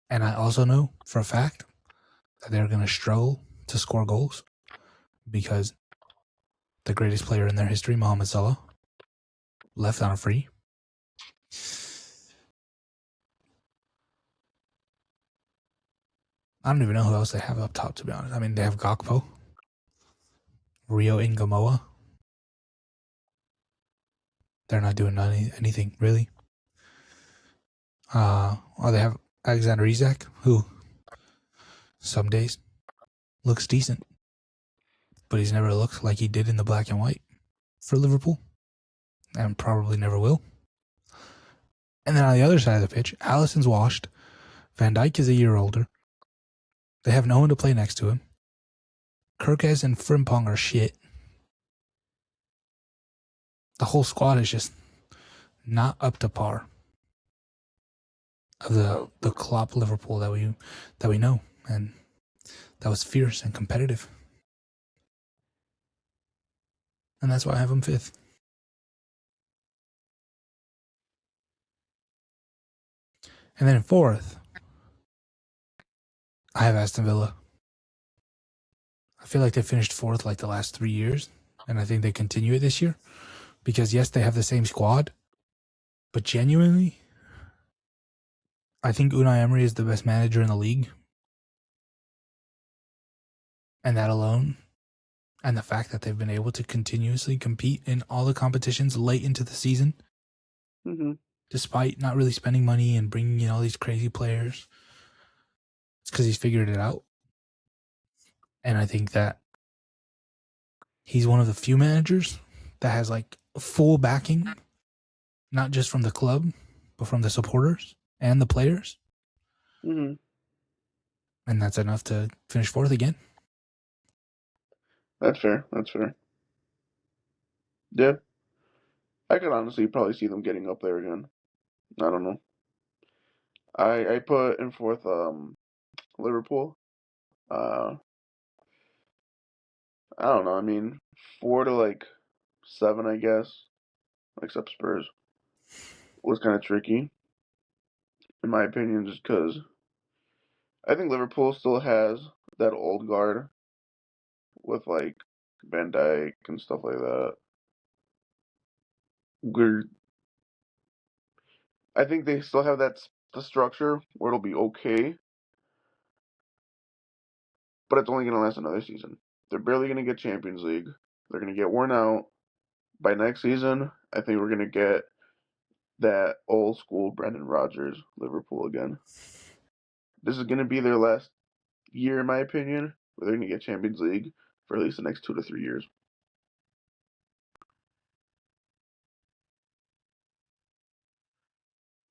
And I also know for a fact that they're going to struggle to score goals because the greatest player in their history, Mohamed Salah, left on a free. I don't even know who else they have up top, to be honest. I mean, they have Gakpo, Rio Ingamoa. They're not doing anything, really. They have Alexander Isak, who some days looks decent, but he's never looked like he did in the black and white for Liverpool, and probably never will. And then on the other side of the pitch, Alisson's washed. Van Dijk is a year older. They have no one to play next to him. Kirkes and Frimpong are shit. The whole squad is just not up to par of the Klopp Liverpool that we know, and that was fierce and competitive. And that's why I have them 5th. And then in 4th, I have Aston Villa. I feel like they finished 4th like the last 3 years. and I think they continue it this year because, yes, they have the same squad, but genuinely, I think Unai Emery is the best manager in the league. And that alone, and the fact that they've been able to continuously compete in all the competitions late into the season, despite not really spending money and bringing in all these crazy players, it's because he's figured it out. And I think that he's one of the few managers that has like full backing, not just from the club, but from the supporters and the players. And that's enough to finish fourth again. That's fair. Yeah. I could honestly probably see them getting up there again. I don't know. I put in fourth Liverpool. I don't know. I mean, 4 to like 7, I guess, except Spurs, was kind of tricky, in my opinion, just because I think Liverpool still has that old guard with like Van Dijk and stuff like that. I think they still have the structure where it'll be okay, but it's only going to last another season. They're barely going to get Champions League. They're going to get worn out. By next season, I think we're going to get that old school Brendan Rodgers Liverpool again. This is going to be their last year, in my opinion, where they're going to get Champions League for at least the next 2 to 3 years.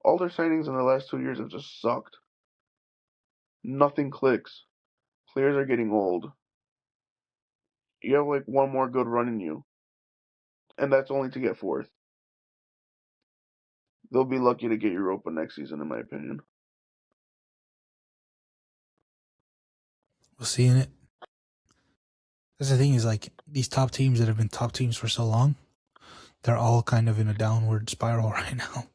All their signings in the last 2 years have just sucked. Nothing clicks. Players are getting old. You have like one more good run in you, and that's only to get fourth. They'll be lucky to get Europa next season, in my opinion. We'll see in it. That's the thing is like these top teams that have been top teams for so long, they're all kind of in a downward spiral right now.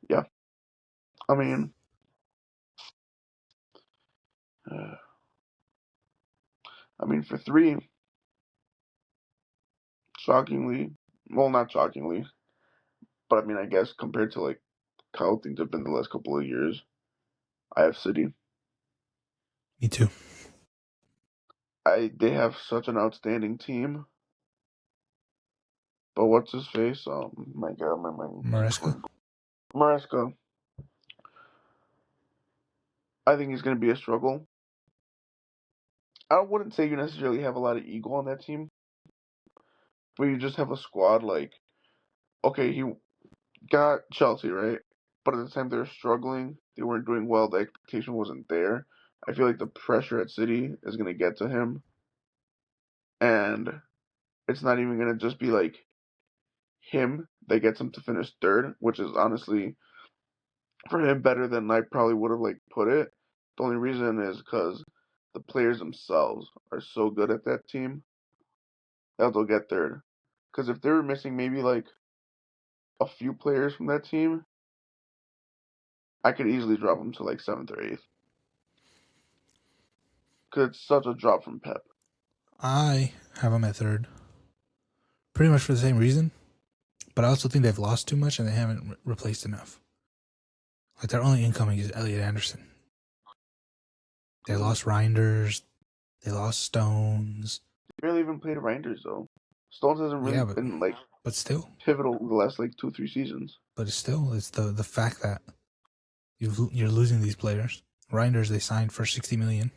Yeah. I mean, for 3, shockingly, well, not shockingly, but I mean, I guess compared to like how things have been the last couple of years, I have City. Me too. They have such an outstanding team, but what's his face? My God, my mind. Maresca. Maresca. I think he's going to be a struggle. I wouldn't say you necessarily have a lot of ego on that team, but you just have a squad like, okay, he got Chelsea, right? But at the time they were struggling, they weren't doing well, the expectation wasn't there. I feel like the pressure at City is going to get to him, and it's not even going to just be like him that gets him to finish third, which is honestly for him better than I probably would have like put it. The only reason is because the players themselves are so good at that team that they'll get third. Because if they were missing maybe like a few players from that team, I could easily drop them to like 7th or 8th. Because it's such a drop from Pep. I have them at third. Pretty much for the same reason. But I also think they've lost too much and they haven't replaced enough. Like their only incoming is Elliot Anderson. They lost Reinders. They lost Stones. They barely even played Reinders though. Stones hasn't really been like but still pivotal the last like 2-3 seasons. But it's the fact that you're losing these players. Reinders they signed for $60 million,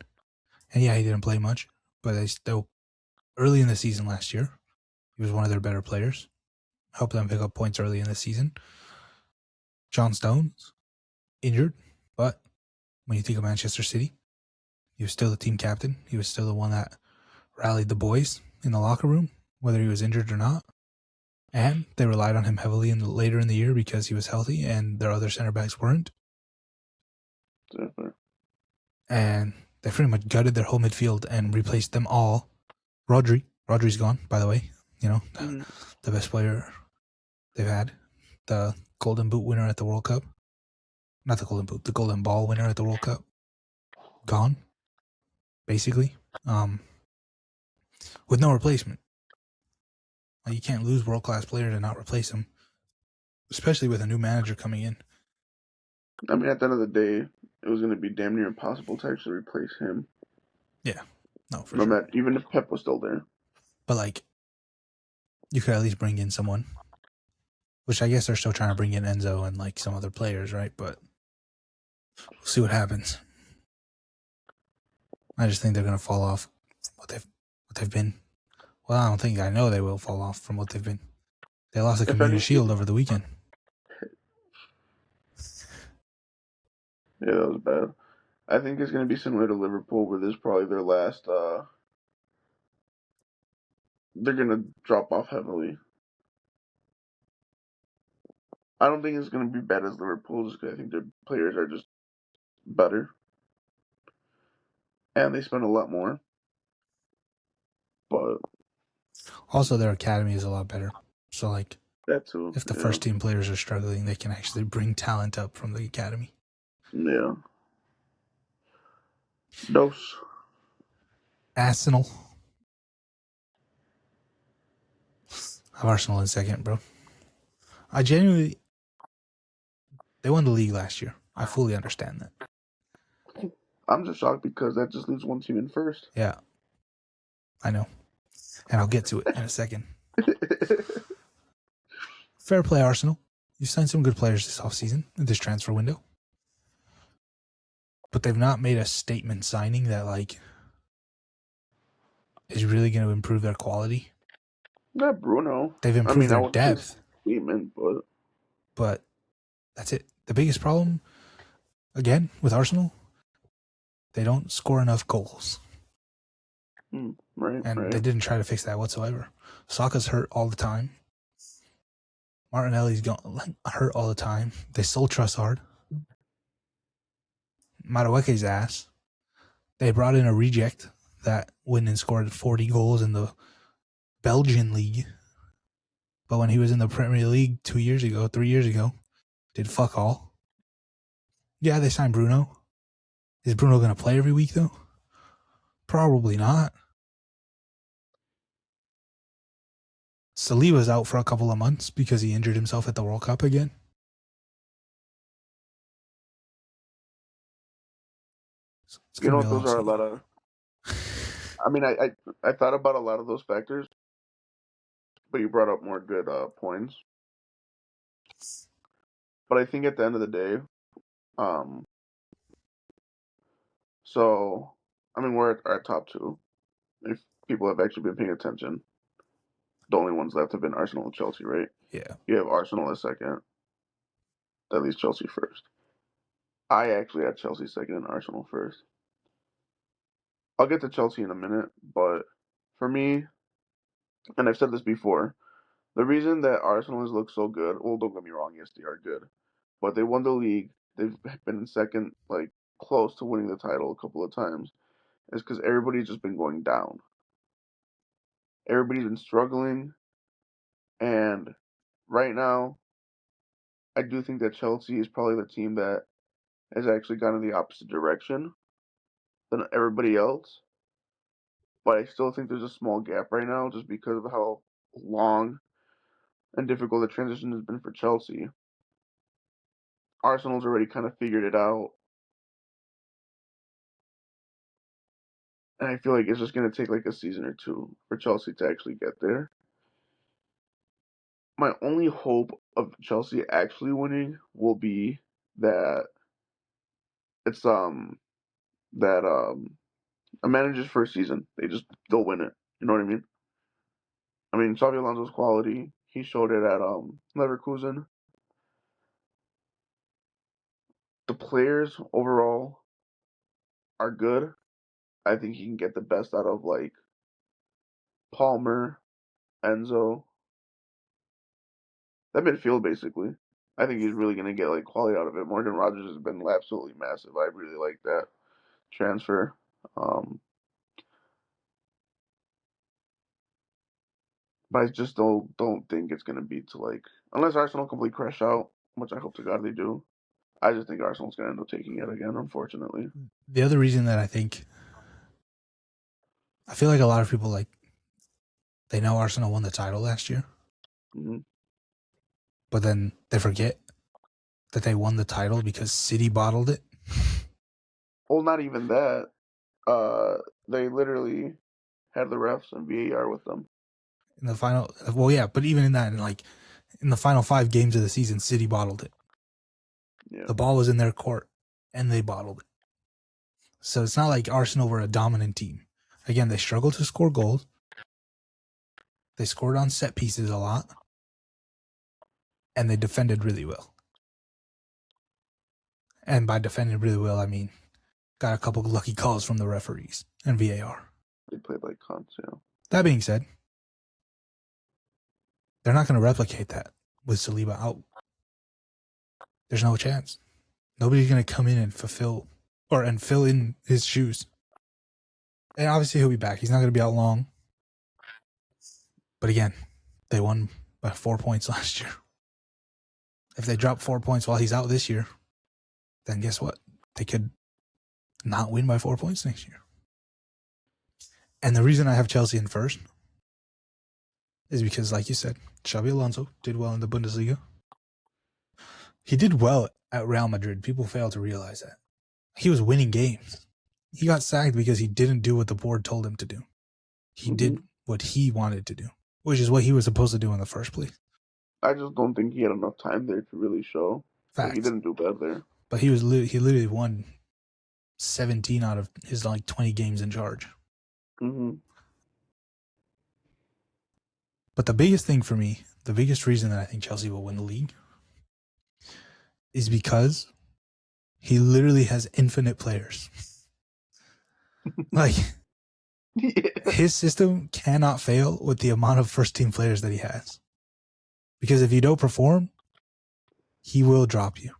and yeah, he didn't play much, but they still early in the season last year, he was one of their better players. Helped them pick up points early in the season. John Stones injured, but when you think of Manchester City, he was still the team captain. He was still the one that rallied the boys in the locker room, whether he was injured or not. And they relied on him heavily later in the year because he was healthy and their other center backs weren't. Definitely. And they pretty much gutted their whole midfield and replaced them all. Rodri's gone, by the way. You know, the best player they've had. The Golden Boot winner at the World Cup. Not the Golden Boot, the Golden Ball winner at the World Cup. Gone, basically. with no replacement. Like, you can't lose world-class players and not replace them, especially with a new manager coming in. I mean, at the end of the day, it was going to be damn near impossible to actually replace him. Yeah, no, for No sure. matter, even if Pep was still there. But like, you could at least bring in someone, which I guess they're still trying to bring in Enzo and like some other players, right? But we'll see what happens. I just think they're going to fall off what they've been. Well, I know they will fall off from what they've been. They lost the If Community Shield anything, over the weekend. yeah, that was bad. I think it's going to be similar to Liverpool, where this is probably their last. They're going to drop off heavily. I don't think it's going to be bad as Liverpool, just because I think their players are just better, and they spend a lot more. But Also, their academy is a lot better. So like, that too, if the yeah, first team players are struggling, they can actually bring talent up from the academy. yeah. Dose. Arsenal. I have Arsenal in second, bro. I genuinely, they won the league last year. I fully understand that. I'm just shocked because that just leaves one team in first. Yeah, I know. And I'll get to it in a second. Fair play, Arsenal. You've signed some good players this offseason, in this transfer window. But they've not made a statement signing that, like, is really going to improve their quality. Not Bruno. They've I improved mean, I their wouldn't say depth, statement, but that's it. The biggest problem, again, with Arsenal, they don't score enough goals. right, And they right. didn't try to fix that whatsoever. Saka's hurt all the time. Martinelli's hurt all the time. They sold Trossard. Madueke's ass. They brought in a reject that went and scored 40 goals in the Belgian league. But when he was in the Premier League 3 years ago, did fuck all. Yeah, they signed Bruno. Is Bruno going to play every week, though? Probably not. Saliba's out for a couple of months because he injured himself at the World Cup again. It's You going know to be what? a Those long are a season. lot of. I mean, I thought about a lot of those factors, but you brought up more good points. But I think at the end of the day, um, so I mean, we're at our top two. If people have actually been paying attention, the only ones left have been Arsenal and Chelsea, right? Yeah. You have Arsenal as second, that leaves Chelsea first. I actually had Chelsea second and Arsenal first. I'll get to Chelsea in a minute, but for me, and I've said this before, the reason that Arsenal has looked so good, well, don't get me wrong, yes, they are good, but they won the league. They've been in second, like close to winning the title a couple of times, is because everybody's just been going down. Everybody's been struggling, and right now, I do think that Chelsea is probably the team that has actually gone in the opposite direction than everybody else. But I still think there's a small gap right now just because of how long and difficult the transition has been for Chelsea. Arsenal's already kind of figured it out. And I feel like it's just going to take like a season or two for Chelsea to actually get there. My only hope of Chelsea actually winning will be that it's that a manager's first season. They'll win it. You know what I mean? I mean, Xabi Alonso's quality, he showed it at Leverkusen. The players overall are good. I think he can get the best out of like Palmer, Enzo, that midfield basically. I think he's really gonna get like quality out of it. Morgan Rogers has been absolutely massive. I really like that transfer. Um, but I just don't think it's gonna be to like unless Arsenal completely crash out, which I hope to God they do. I just think Arsenal's gonna end up taking it again, unfortunately. The other reason that I feel like a lot of people like They know Arsenal won the title last year, Hmm. but then they forget that they won the title because City bottled it. Well, not even that. They literally had the refs and VAR with them. In the final, well, yeah, but even in that, in the final 5 games of the season, City bottled it. Yeah. The ball was in their court, and they bottled it. So it's not like Arsenal were a dominant team. Again, they struggled to score goals. They scored on set pieces a lot, and they defended really well. And by defending really well, I mean got a couple lucky calls from the referees and VAR. They played like cunts, yeah. That being said, they're not going to replicate that with Saliba out. There's no chance. Nobody's going to come in and fill in his shoes. And obviously he'll be back. He's not going to be out long. But again, they won by 4 points last year. If they drop 4 points while he's out this year, then guess what? They could not win by 4 points next year. And the reason I have Chelsea in first is because, like you said, Xabi Alonso did well in the Bundesliga. He did well at Real Madrid. People fail to realize that. He was winning games. He got sacked because he didn't do what the board told him to do. He did what he wanted to do, which is what he was supposed to do in the first place. I just don't think he had enough time there to really show. Like, he Facts. didn't do bad there. But he literally won 17 out of his 20 games in charge. Mm-hmm. But the biggest thing for me, the biggest reason that I think Chelsea will win the league is because he literally has infinite players. Like, Yeah. his system cannot fail with the amount of first-team players that he has. Because if you don't perform, he will drop you.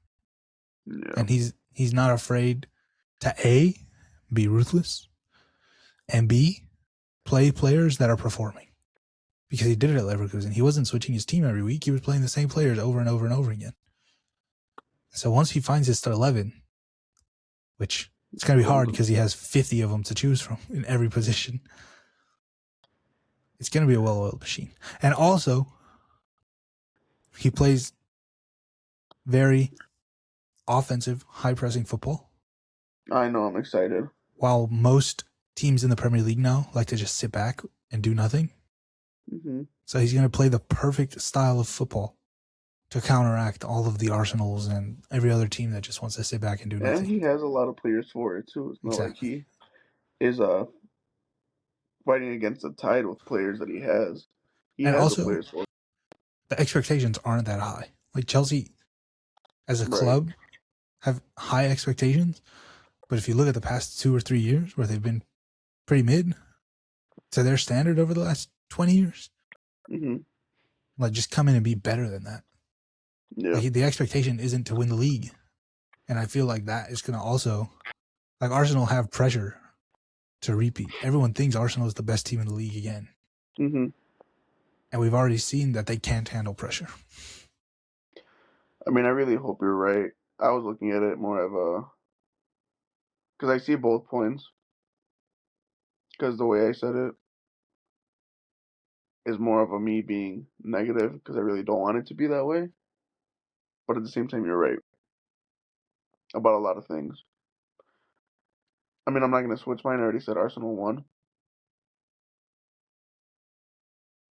Yeah. And he's not afraid to A, be ruthless, and B, play players that are performing. Because he did it at Leverkusen. He wasn't switching his team every week. He was playing the same players over and over and over again. So once he finds his 11, which it's going to be hard because he has 50 of them to choose from in every position, it's going to be a well-oiled machine. And also, he plays very offensive, high-pressing football. I know, I'm excited. While most teams in the Premier League now like to just sit back and do nothing. Mm-hmm. So he's going to play the perfect style of football to counteract all of the Arsenals and every other team that just wants to sit back and do nothing. And he has a lot of players for it, too. It's not Exactly. like he is fighting against the tide with players that he has. He And has also, the players for it. the expectations aren't that high. Like Chelsea, as a club, have high expectations. But if you look at the past 2 or 3 years where they've been pretty mid to their standard over the last 20 years, like just come in and be better than that. Yeah. Like the expectation isn't to win the league. And I feel like that is going to also, like Arsenal have pressure to repeat. Everyone thinks Arsenal is the best team in the league again. Mm-hmm. And we've already seen that they can't handle pressure. I mean, I really hope you're right. I was looking at it more of a... Because I see both points. Because the way I said it is more of a me being negative because I really don't want it to be that way. But at the same time, you're right about a lot of things. I mean, I'm not going to switch mine. I already said Arsenal won.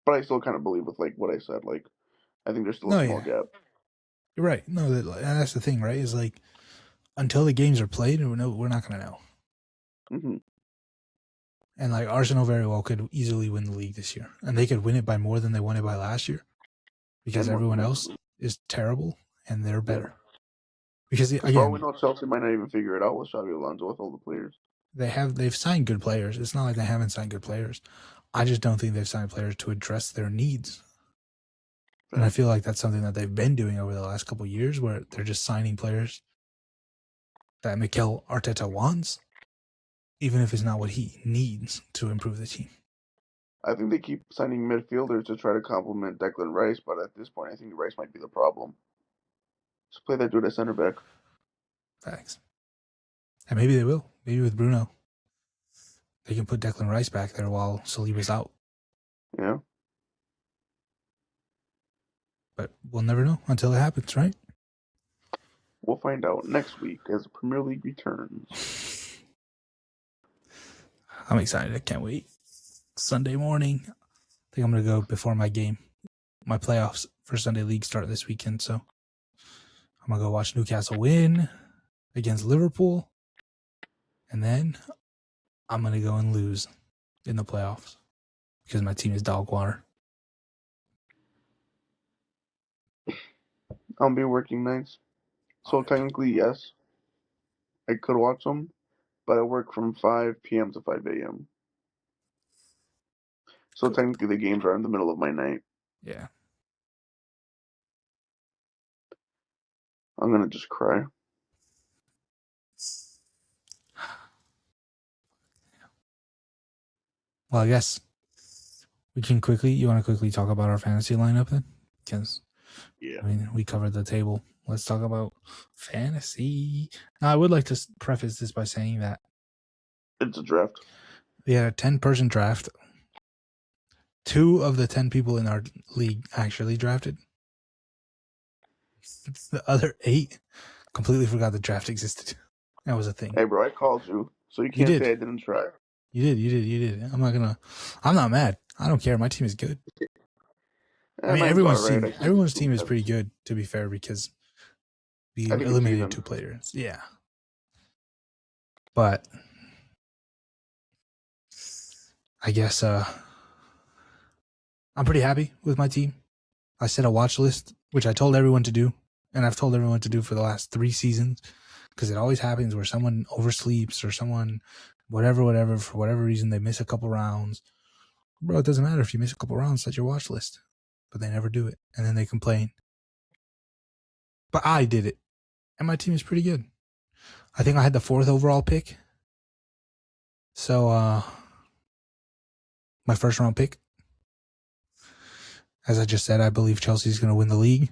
But I still kind of believe with like what I said. Like, I think there's still a small gap. You're right. No, that's the thing, right? Is like until the games are played, we're not going to know. Mm-hmm. And like Arsenal very well could easily win the league this year, and they could win it by more than they won it by last year, because everyone else is terrible and they're better. Yeah. Because again, for all we know, Chelsea might not even figure it out with Xabi Alonso with all the players. They've signed good players. It's not like they haven't signed good players. I just don't think they've signed players to address their needs. And I feel like that's something that they've been doing over the last couple of years, where they're just signing players that Mikel Arteta wants, even if it's not what he needs to improve the team. I think they keep signing midfielders to try to complement Declan Rice, but at this point, I think Rice might be the problem. Just play that dude at center back. Facts. And maybe they will. Maybe with Bruno, they can put Declan Rice back there while Saliba's out. Yeah. But we'll never know until it happens, right? We'll find out next week as the Premier League returns. I'm excited. I can't wait. Sunday morning. I think I'm going to go before my game. My playoffs for Sunday League start this weekend, so I'm going to go watch Newcastle win against Liverpool. And then I'm going to go and lose in the playoffs because my team is dog water. I'll be working nights. So technically, yes, I could watch them, but I work from 5 p.m. to 5 a.m. So Cool. technically, the games are in the middle of my night. Yeah. I'm gonna just cry. Well, I guess we can you want to quickly talk about our fantasy lineup then? Because, Yeah. I mean, we covered the table. Let's talk about fantasy. Now, I would like to preface this by saying that It's a draft. we had a 10-person draft. 2 of the 10 people in our league actually drafted. The other 8 completely forgot the draft existed. That was a thing. Hey, bro, I called you, so you You can't did. say I didn't try. You did. I'm not mad. I don't care. My team is good. I mean, Mine's everyone's alright. team is pretty good, to be fair, because we I think it's eliminated even. 2 players. Yeah. But I guess I'm pretty happy with my team. I set a watch list, which I told everyone to do, and I've told everyone to do for the last 3 seasons, because it always happens where someone oversleeps or someone, whatever, for whatever reason, they miss a couple rounds. Bro, it doesn't matter if you miss a couple rounds, set your watch list. But they never do it, and then they complain. But I did it, and my team is pretty good. I think I had the 4th overall pick. So, my first round pick, as I just said, I believe Chelsea's going to win the league.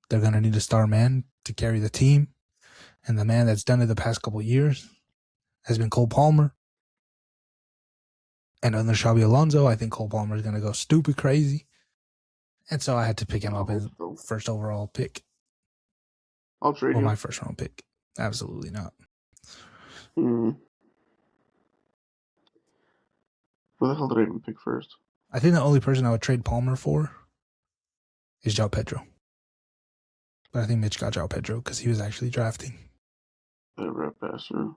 They're going to need a star man to carry the team. And the man that's done it the past couple of years has been Cole Palmer. And under Xabi Alonso, I think Cole Palmer is going to go stupid crazy. And so I had to pick him up as first overall pick. I'll trade Or you. my first round pick. Absolutely not. Who the hell did I even pick first? I think the only person I would trade Palmer for is João Pedro. But I think Mitch got João Pedro because he was actually drafting. That rat bastard.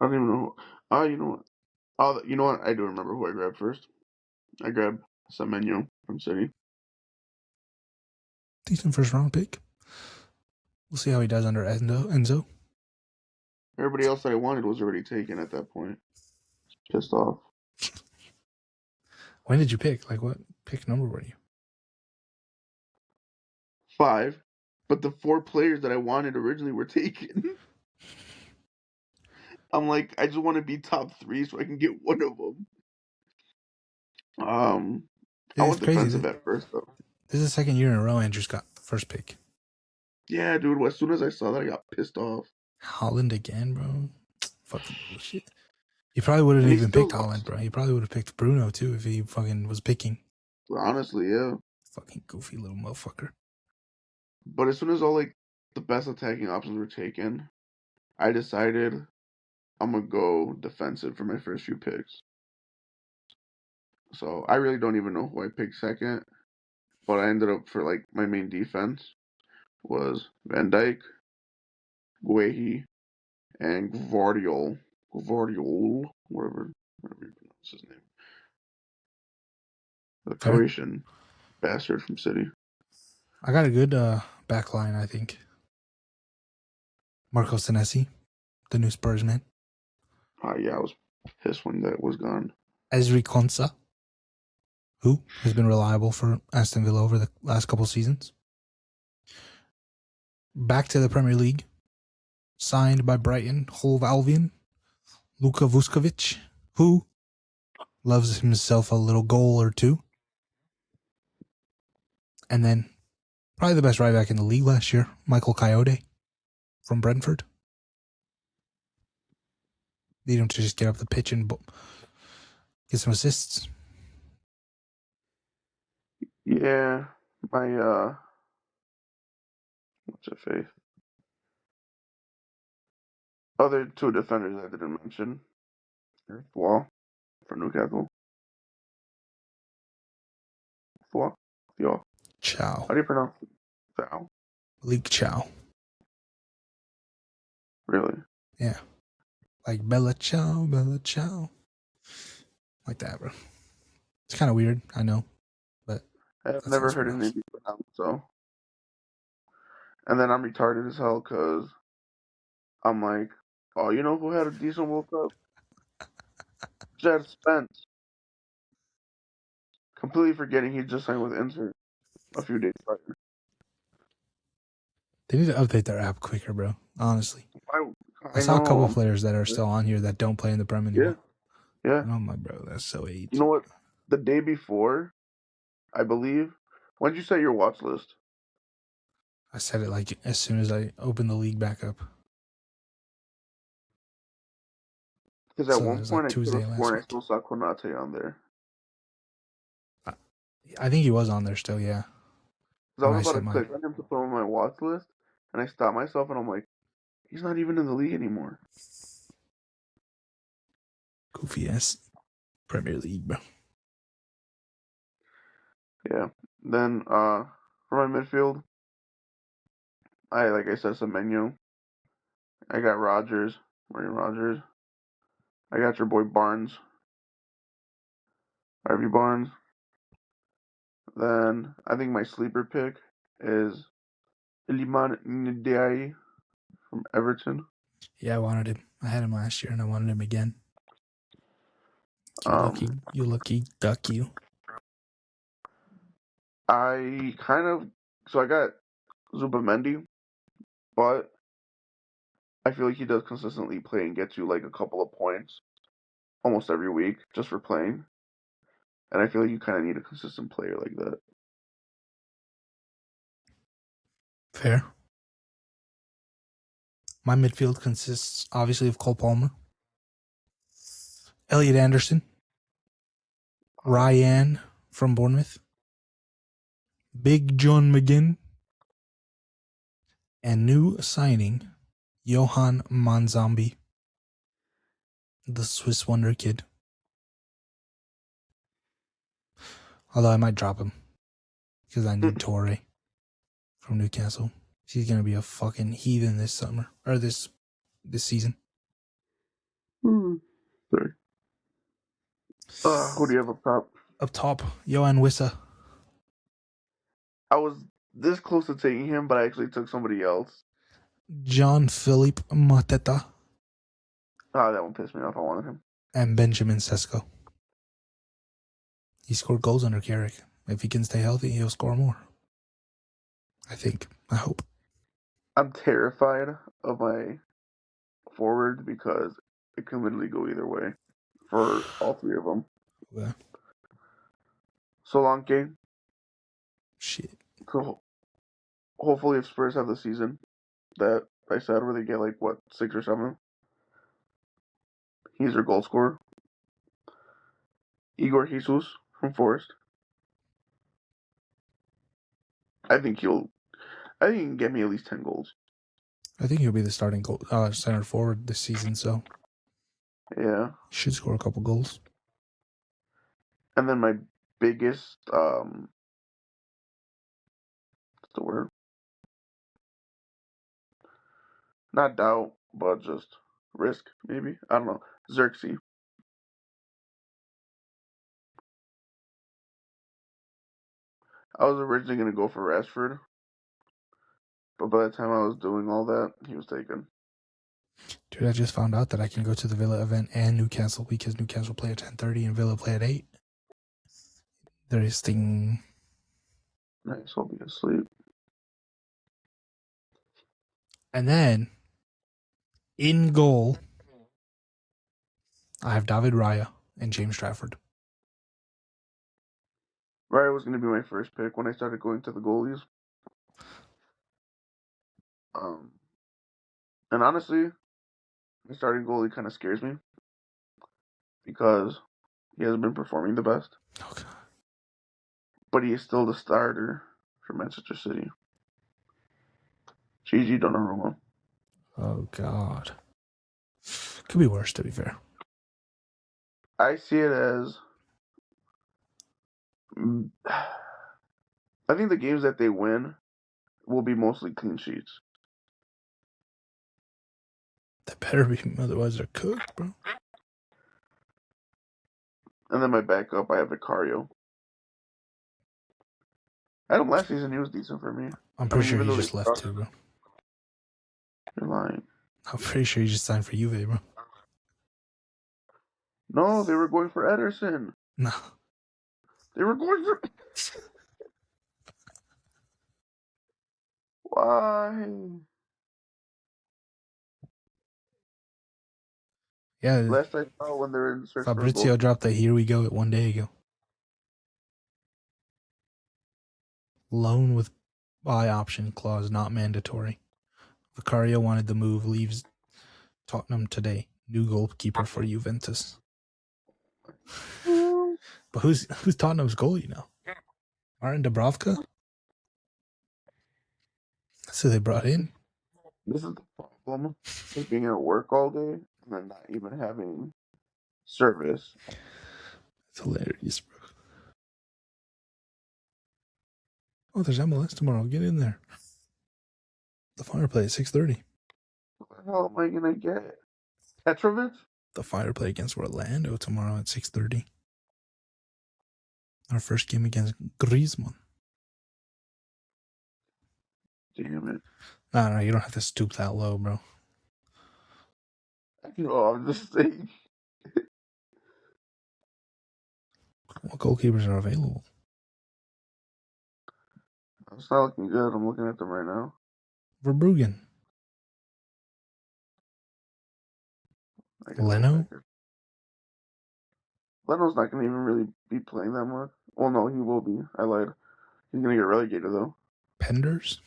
I don't even know. Oh, you know what? Oh, you know what? I do remember who I grabbed first. I grabbed Semenyo from City. Decent first round pick. We'll see how he does under Enzo. Everybody else that I wanted was already taken at that point. Pissed off. When did you pick? Like, what pick number were you? 5. But the 4 players that I wanted originally were taken. I'm like, I just want to be top 3 so I can get one of them. I It's went crazy. defensive at first, though. This is the second year in a row Andrew's got first pick. Yeah, dude. As soon as I saw that, I got pissed off. Holland again, bro. Fucking bullshit. You probably wouldn't have even picked Holland, bro. You probably would have picked Bruno, too, if he fucking was picking. Honestly, yeah. Fucking goofy little motherfucker. But as soon as all, like, the best attacking options were taken, I decided I'm going to go defensive for my first few picks. So I really don't even know who I picked second. But I ended up for, like, my main defense was Van Dijk, Guehi, and Gvardiol, whatever you pronounce his name. The Croatian bastard from City. I got a good back line, I think. Marco Senesi, the new Spurs man. Yeah, I was pissed when that was gone. Ezri Konsa, who has been reliable for Aston Villa over the last couple seasons. Back to the Premier League. Signed by Brighton, Hove Albion, Luka Vuskovic, who loves himself a little goal or two. And then probably the best right back in the league last year, Michael Coyote from Brentford. Need him to just get up the pitch and get some assists. Yeah, my what's her face? Other two defenders I didn't mention. Wall for Newcastle. Wall. Yo. Chow. How do you pronounce it? Val? League Chow. Really? Yeah. Like Bella Chow, Bella Chow. Like that, bro. It's kind of weird, I know. But I've that's how never it's heard his name pronounced. be pronounced, so. And then I'm retarded as hell because I'm like, oh, you know who had a decent World Cup? Jed Spence. Completely forgetting he just signed with Inter a few days prior. They need to update their app quicker, bro. Honestly. I I saw a couple know. players that are still on here that don't play in the Prem Yeah, anymore. yeah. And I'm like, bro, that's so You AIDS. know what? The day before, I believe, when did you set your watch list? I said it like as soon as I opened the league back up. Because at So it one was like point I could Tuesday have last sworn I week. still saw Konate on there. I think he was on there still, yeah. Because I When was I about set to mine. click on him to put him on my watch list, and I stopped myself and I'm like, he's not even in the league anymore. Goofy ass Premier League, bro. Yeah. Then for my midfield, like I said, Semenyo. I got Rogers, Morgan Rogers. I got your boy Barnes, Harvey Barnes. Then I think my sleeper pick is Iliman Ndiaye from Everton. Yeah, I wanted him. I had him last year and I wanted him again. Um, You lucky duck you. I kind of I got Zubamendi, but I feel like he does consistently play and get you like a couple of points almost every week just for playing. And I feel like you kind of need a consistent player like that. Fair. My midfield consists obviously of Cole Palmer, Elliot Anderson, Ryan from Bournemouth, Big John McGinn, and new signing Johan Manzambi, the Swiss Wonder Kid. Although I might drop him because I need Torre from Newcastle. He's gonna be a fucking heathen this summer or this season. Sorry. Who do you have up top? Up top, Johan Wissa. I was this close to taking him, but I actually took somebody else. John Philippe Mateta. That one pissed me off. I wanted him. And Benjamin Sesko. He scored goals under Carrick. If he can stay healthy, he'll score more. I think. I hope. I'm terrified of my forward because it can literally go either way for all three of them. Yeah. Solanke. Shit. So hopefully, if Spurs have the season that I said, where they get like what 6 or 7, he's their goal scorer. Igor Jesus from Forest. I think he can get me at least 10 goals. I think he'll be the starting center forward this season, so Yeah. he should score a couple goals. And then my biggest what's the word? Not doubt, but just risk, maybe. I don't know. Xerxes. I was originally gonna go for Rashford, but by the time I was doing all that, he was taken. Dude, I just found out that I can go to the Villa event and Newcastle because Newcastle play at 10:30 and Villa play at 8. There is thing. Nice, I'll be asleep. And then in goal, I have David Raya and James Trafford. Raya was gonna be my first pick when I started going to the goalies. And honestly, my starting goalie kind of scares me because he hasn't been performing the best. Okay. But he is still the starter for Manchester City. Gigi Donnarumma. Oh God. Could be worse, to be fair. I see it as I think the games that they win will be mostly clean sheets. That better be, otherwise they're cooked, bro. And then my backup, I have Vicario. I had him last season. He was decent for me. I'm I pretty mean, sure even he though they just left suck, too, bro. you're lying. I'm pretty sure he just signed for Juve, bro. No, they were going for Ederson. No. They were going for. Why? Yeah, Last I saw when they were in search for a Fabrizio goalkeeper. dropped the "Here we go" 1 day ago. Loan with buy option clause not mandatory. Vicario wanted the move. Leaves Tottenham today. New goalkeeper for Juventus. But who's Tottenham's goalie now? Martin Dubravka? That's who they brought in. This is the problem with being at work all day and then not even having service. It's hilarious, bro. Oh, there's MLS tomorrow. Get in there. The Fire Play at 6:30. What the hell am I gonna get? Petrovic? The Fire Play against Orlando tomorrow at 6:30. Our first game against Griezmann. Damn it. No, you don't have to stoop that low, bro. No, I'm just saying. What goalkeepers are available? It's not looking good. I'm looking at them right now. Verbruggen. I guess Leno? Leno's not going to even really be playing that much. Well, no, he will be. I lied. He's going to get relegated, though. Penders?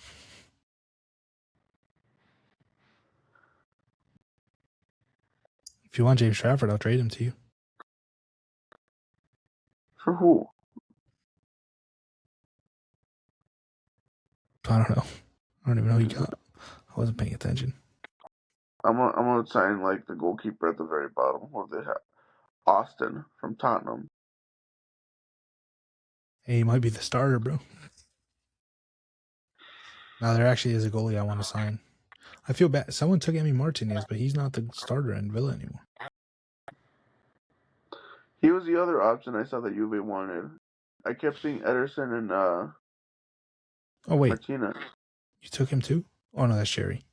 If you want James Trafford, I'll trade him to you. For who? I don't know. I don't even know who he got. I wasn't paying attention. I'm gonna sign like the goalkeeper at the very bottom. What they have? Austin from Tottenham. Hey, he might be the starter, bro. Now, there actually is a goalie I want to sign. I feel bad. Someone took Emi Martinez, but he's not the starter in Villa anymore. He was the other option I saw that Juve wanted. I kept seeing Ederson and Oh, wait. Martinez. You took him too? Oh, no, that's Jerry.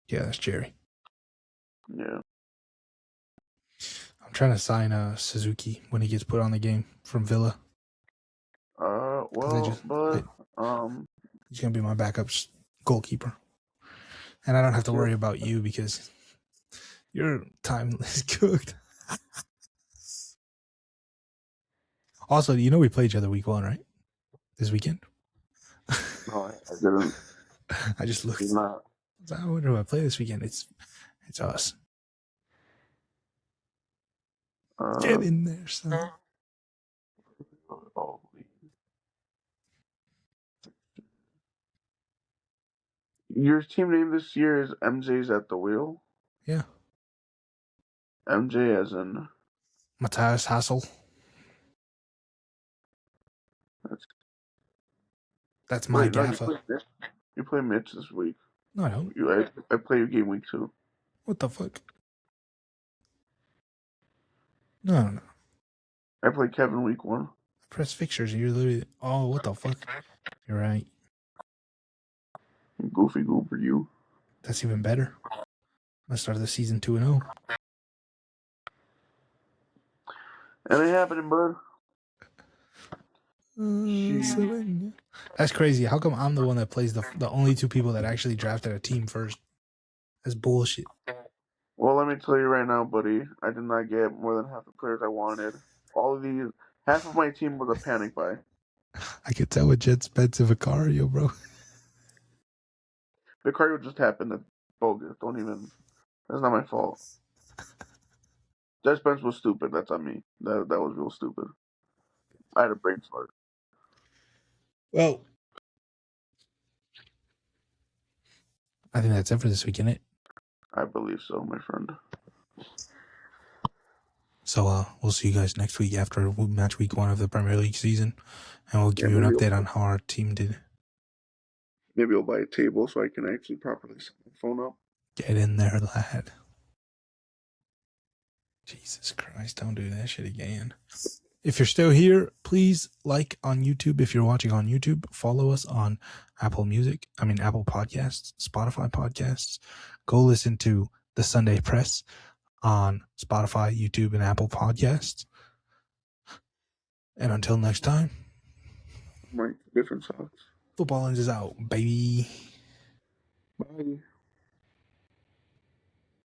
Yeah, that's Jerry. Yeah. I'm trying to sign Suzuki when he gets put on the game from Villa. Well, but he's gonna be my backup goalkeeper, and I don't have to worry about you because your time is cooked. Also, you know we play each other week 1, right? This weekend. No, I didn't. I just looked. Not. I wonder who I play this weekend. It's us. Get in there, son. Your team name this year is MJ's at the wheel? Yeah. MJ as in Matthias Hassel. That's my gaffer. You play Mitch this week. No, I don't. I play you game week 2. What the fuck? No. I play Kevin week 1. I press fixtures and you're literally. Oh, what the fuck? You're right. Goofy goober you. That's even better. I started the season 2-0. And it happening, bud. That's crazy. How come I'm the one that plays the only 2 people that actually drafted a team first? That's bullshit. Well, let me tell you right now, buddy. I did not get more than half the players I wanted. All of these, half of my team was a panic buy. I could tell with Jets bets of Vicario, bro. Vicario just happened. That's bogus. Don't even. That's not my fault. Judge Spence was stupid. That's on me. That was real stupid. I had a brain fart. Well, I think that's it for this week, isn't it? I believe so, my friend. So we'll see you guys next week after match week 1 of the Premier League season, and we'll give you an update on how our team did. Maybe I'll buy a table so I can actually properly set my phone up. Get in there, lad. Jesus Christ, don't do that shit again. If you're still here, please like on YouTube. If you're watching on YouTube, follow us on Apple Podcasts, Spotify Podcasts. Go listen to the Sunday Press on Spotify, YouTube, and Apple Podcasts. And until next time, My different socks. Football is out, baby. Bye.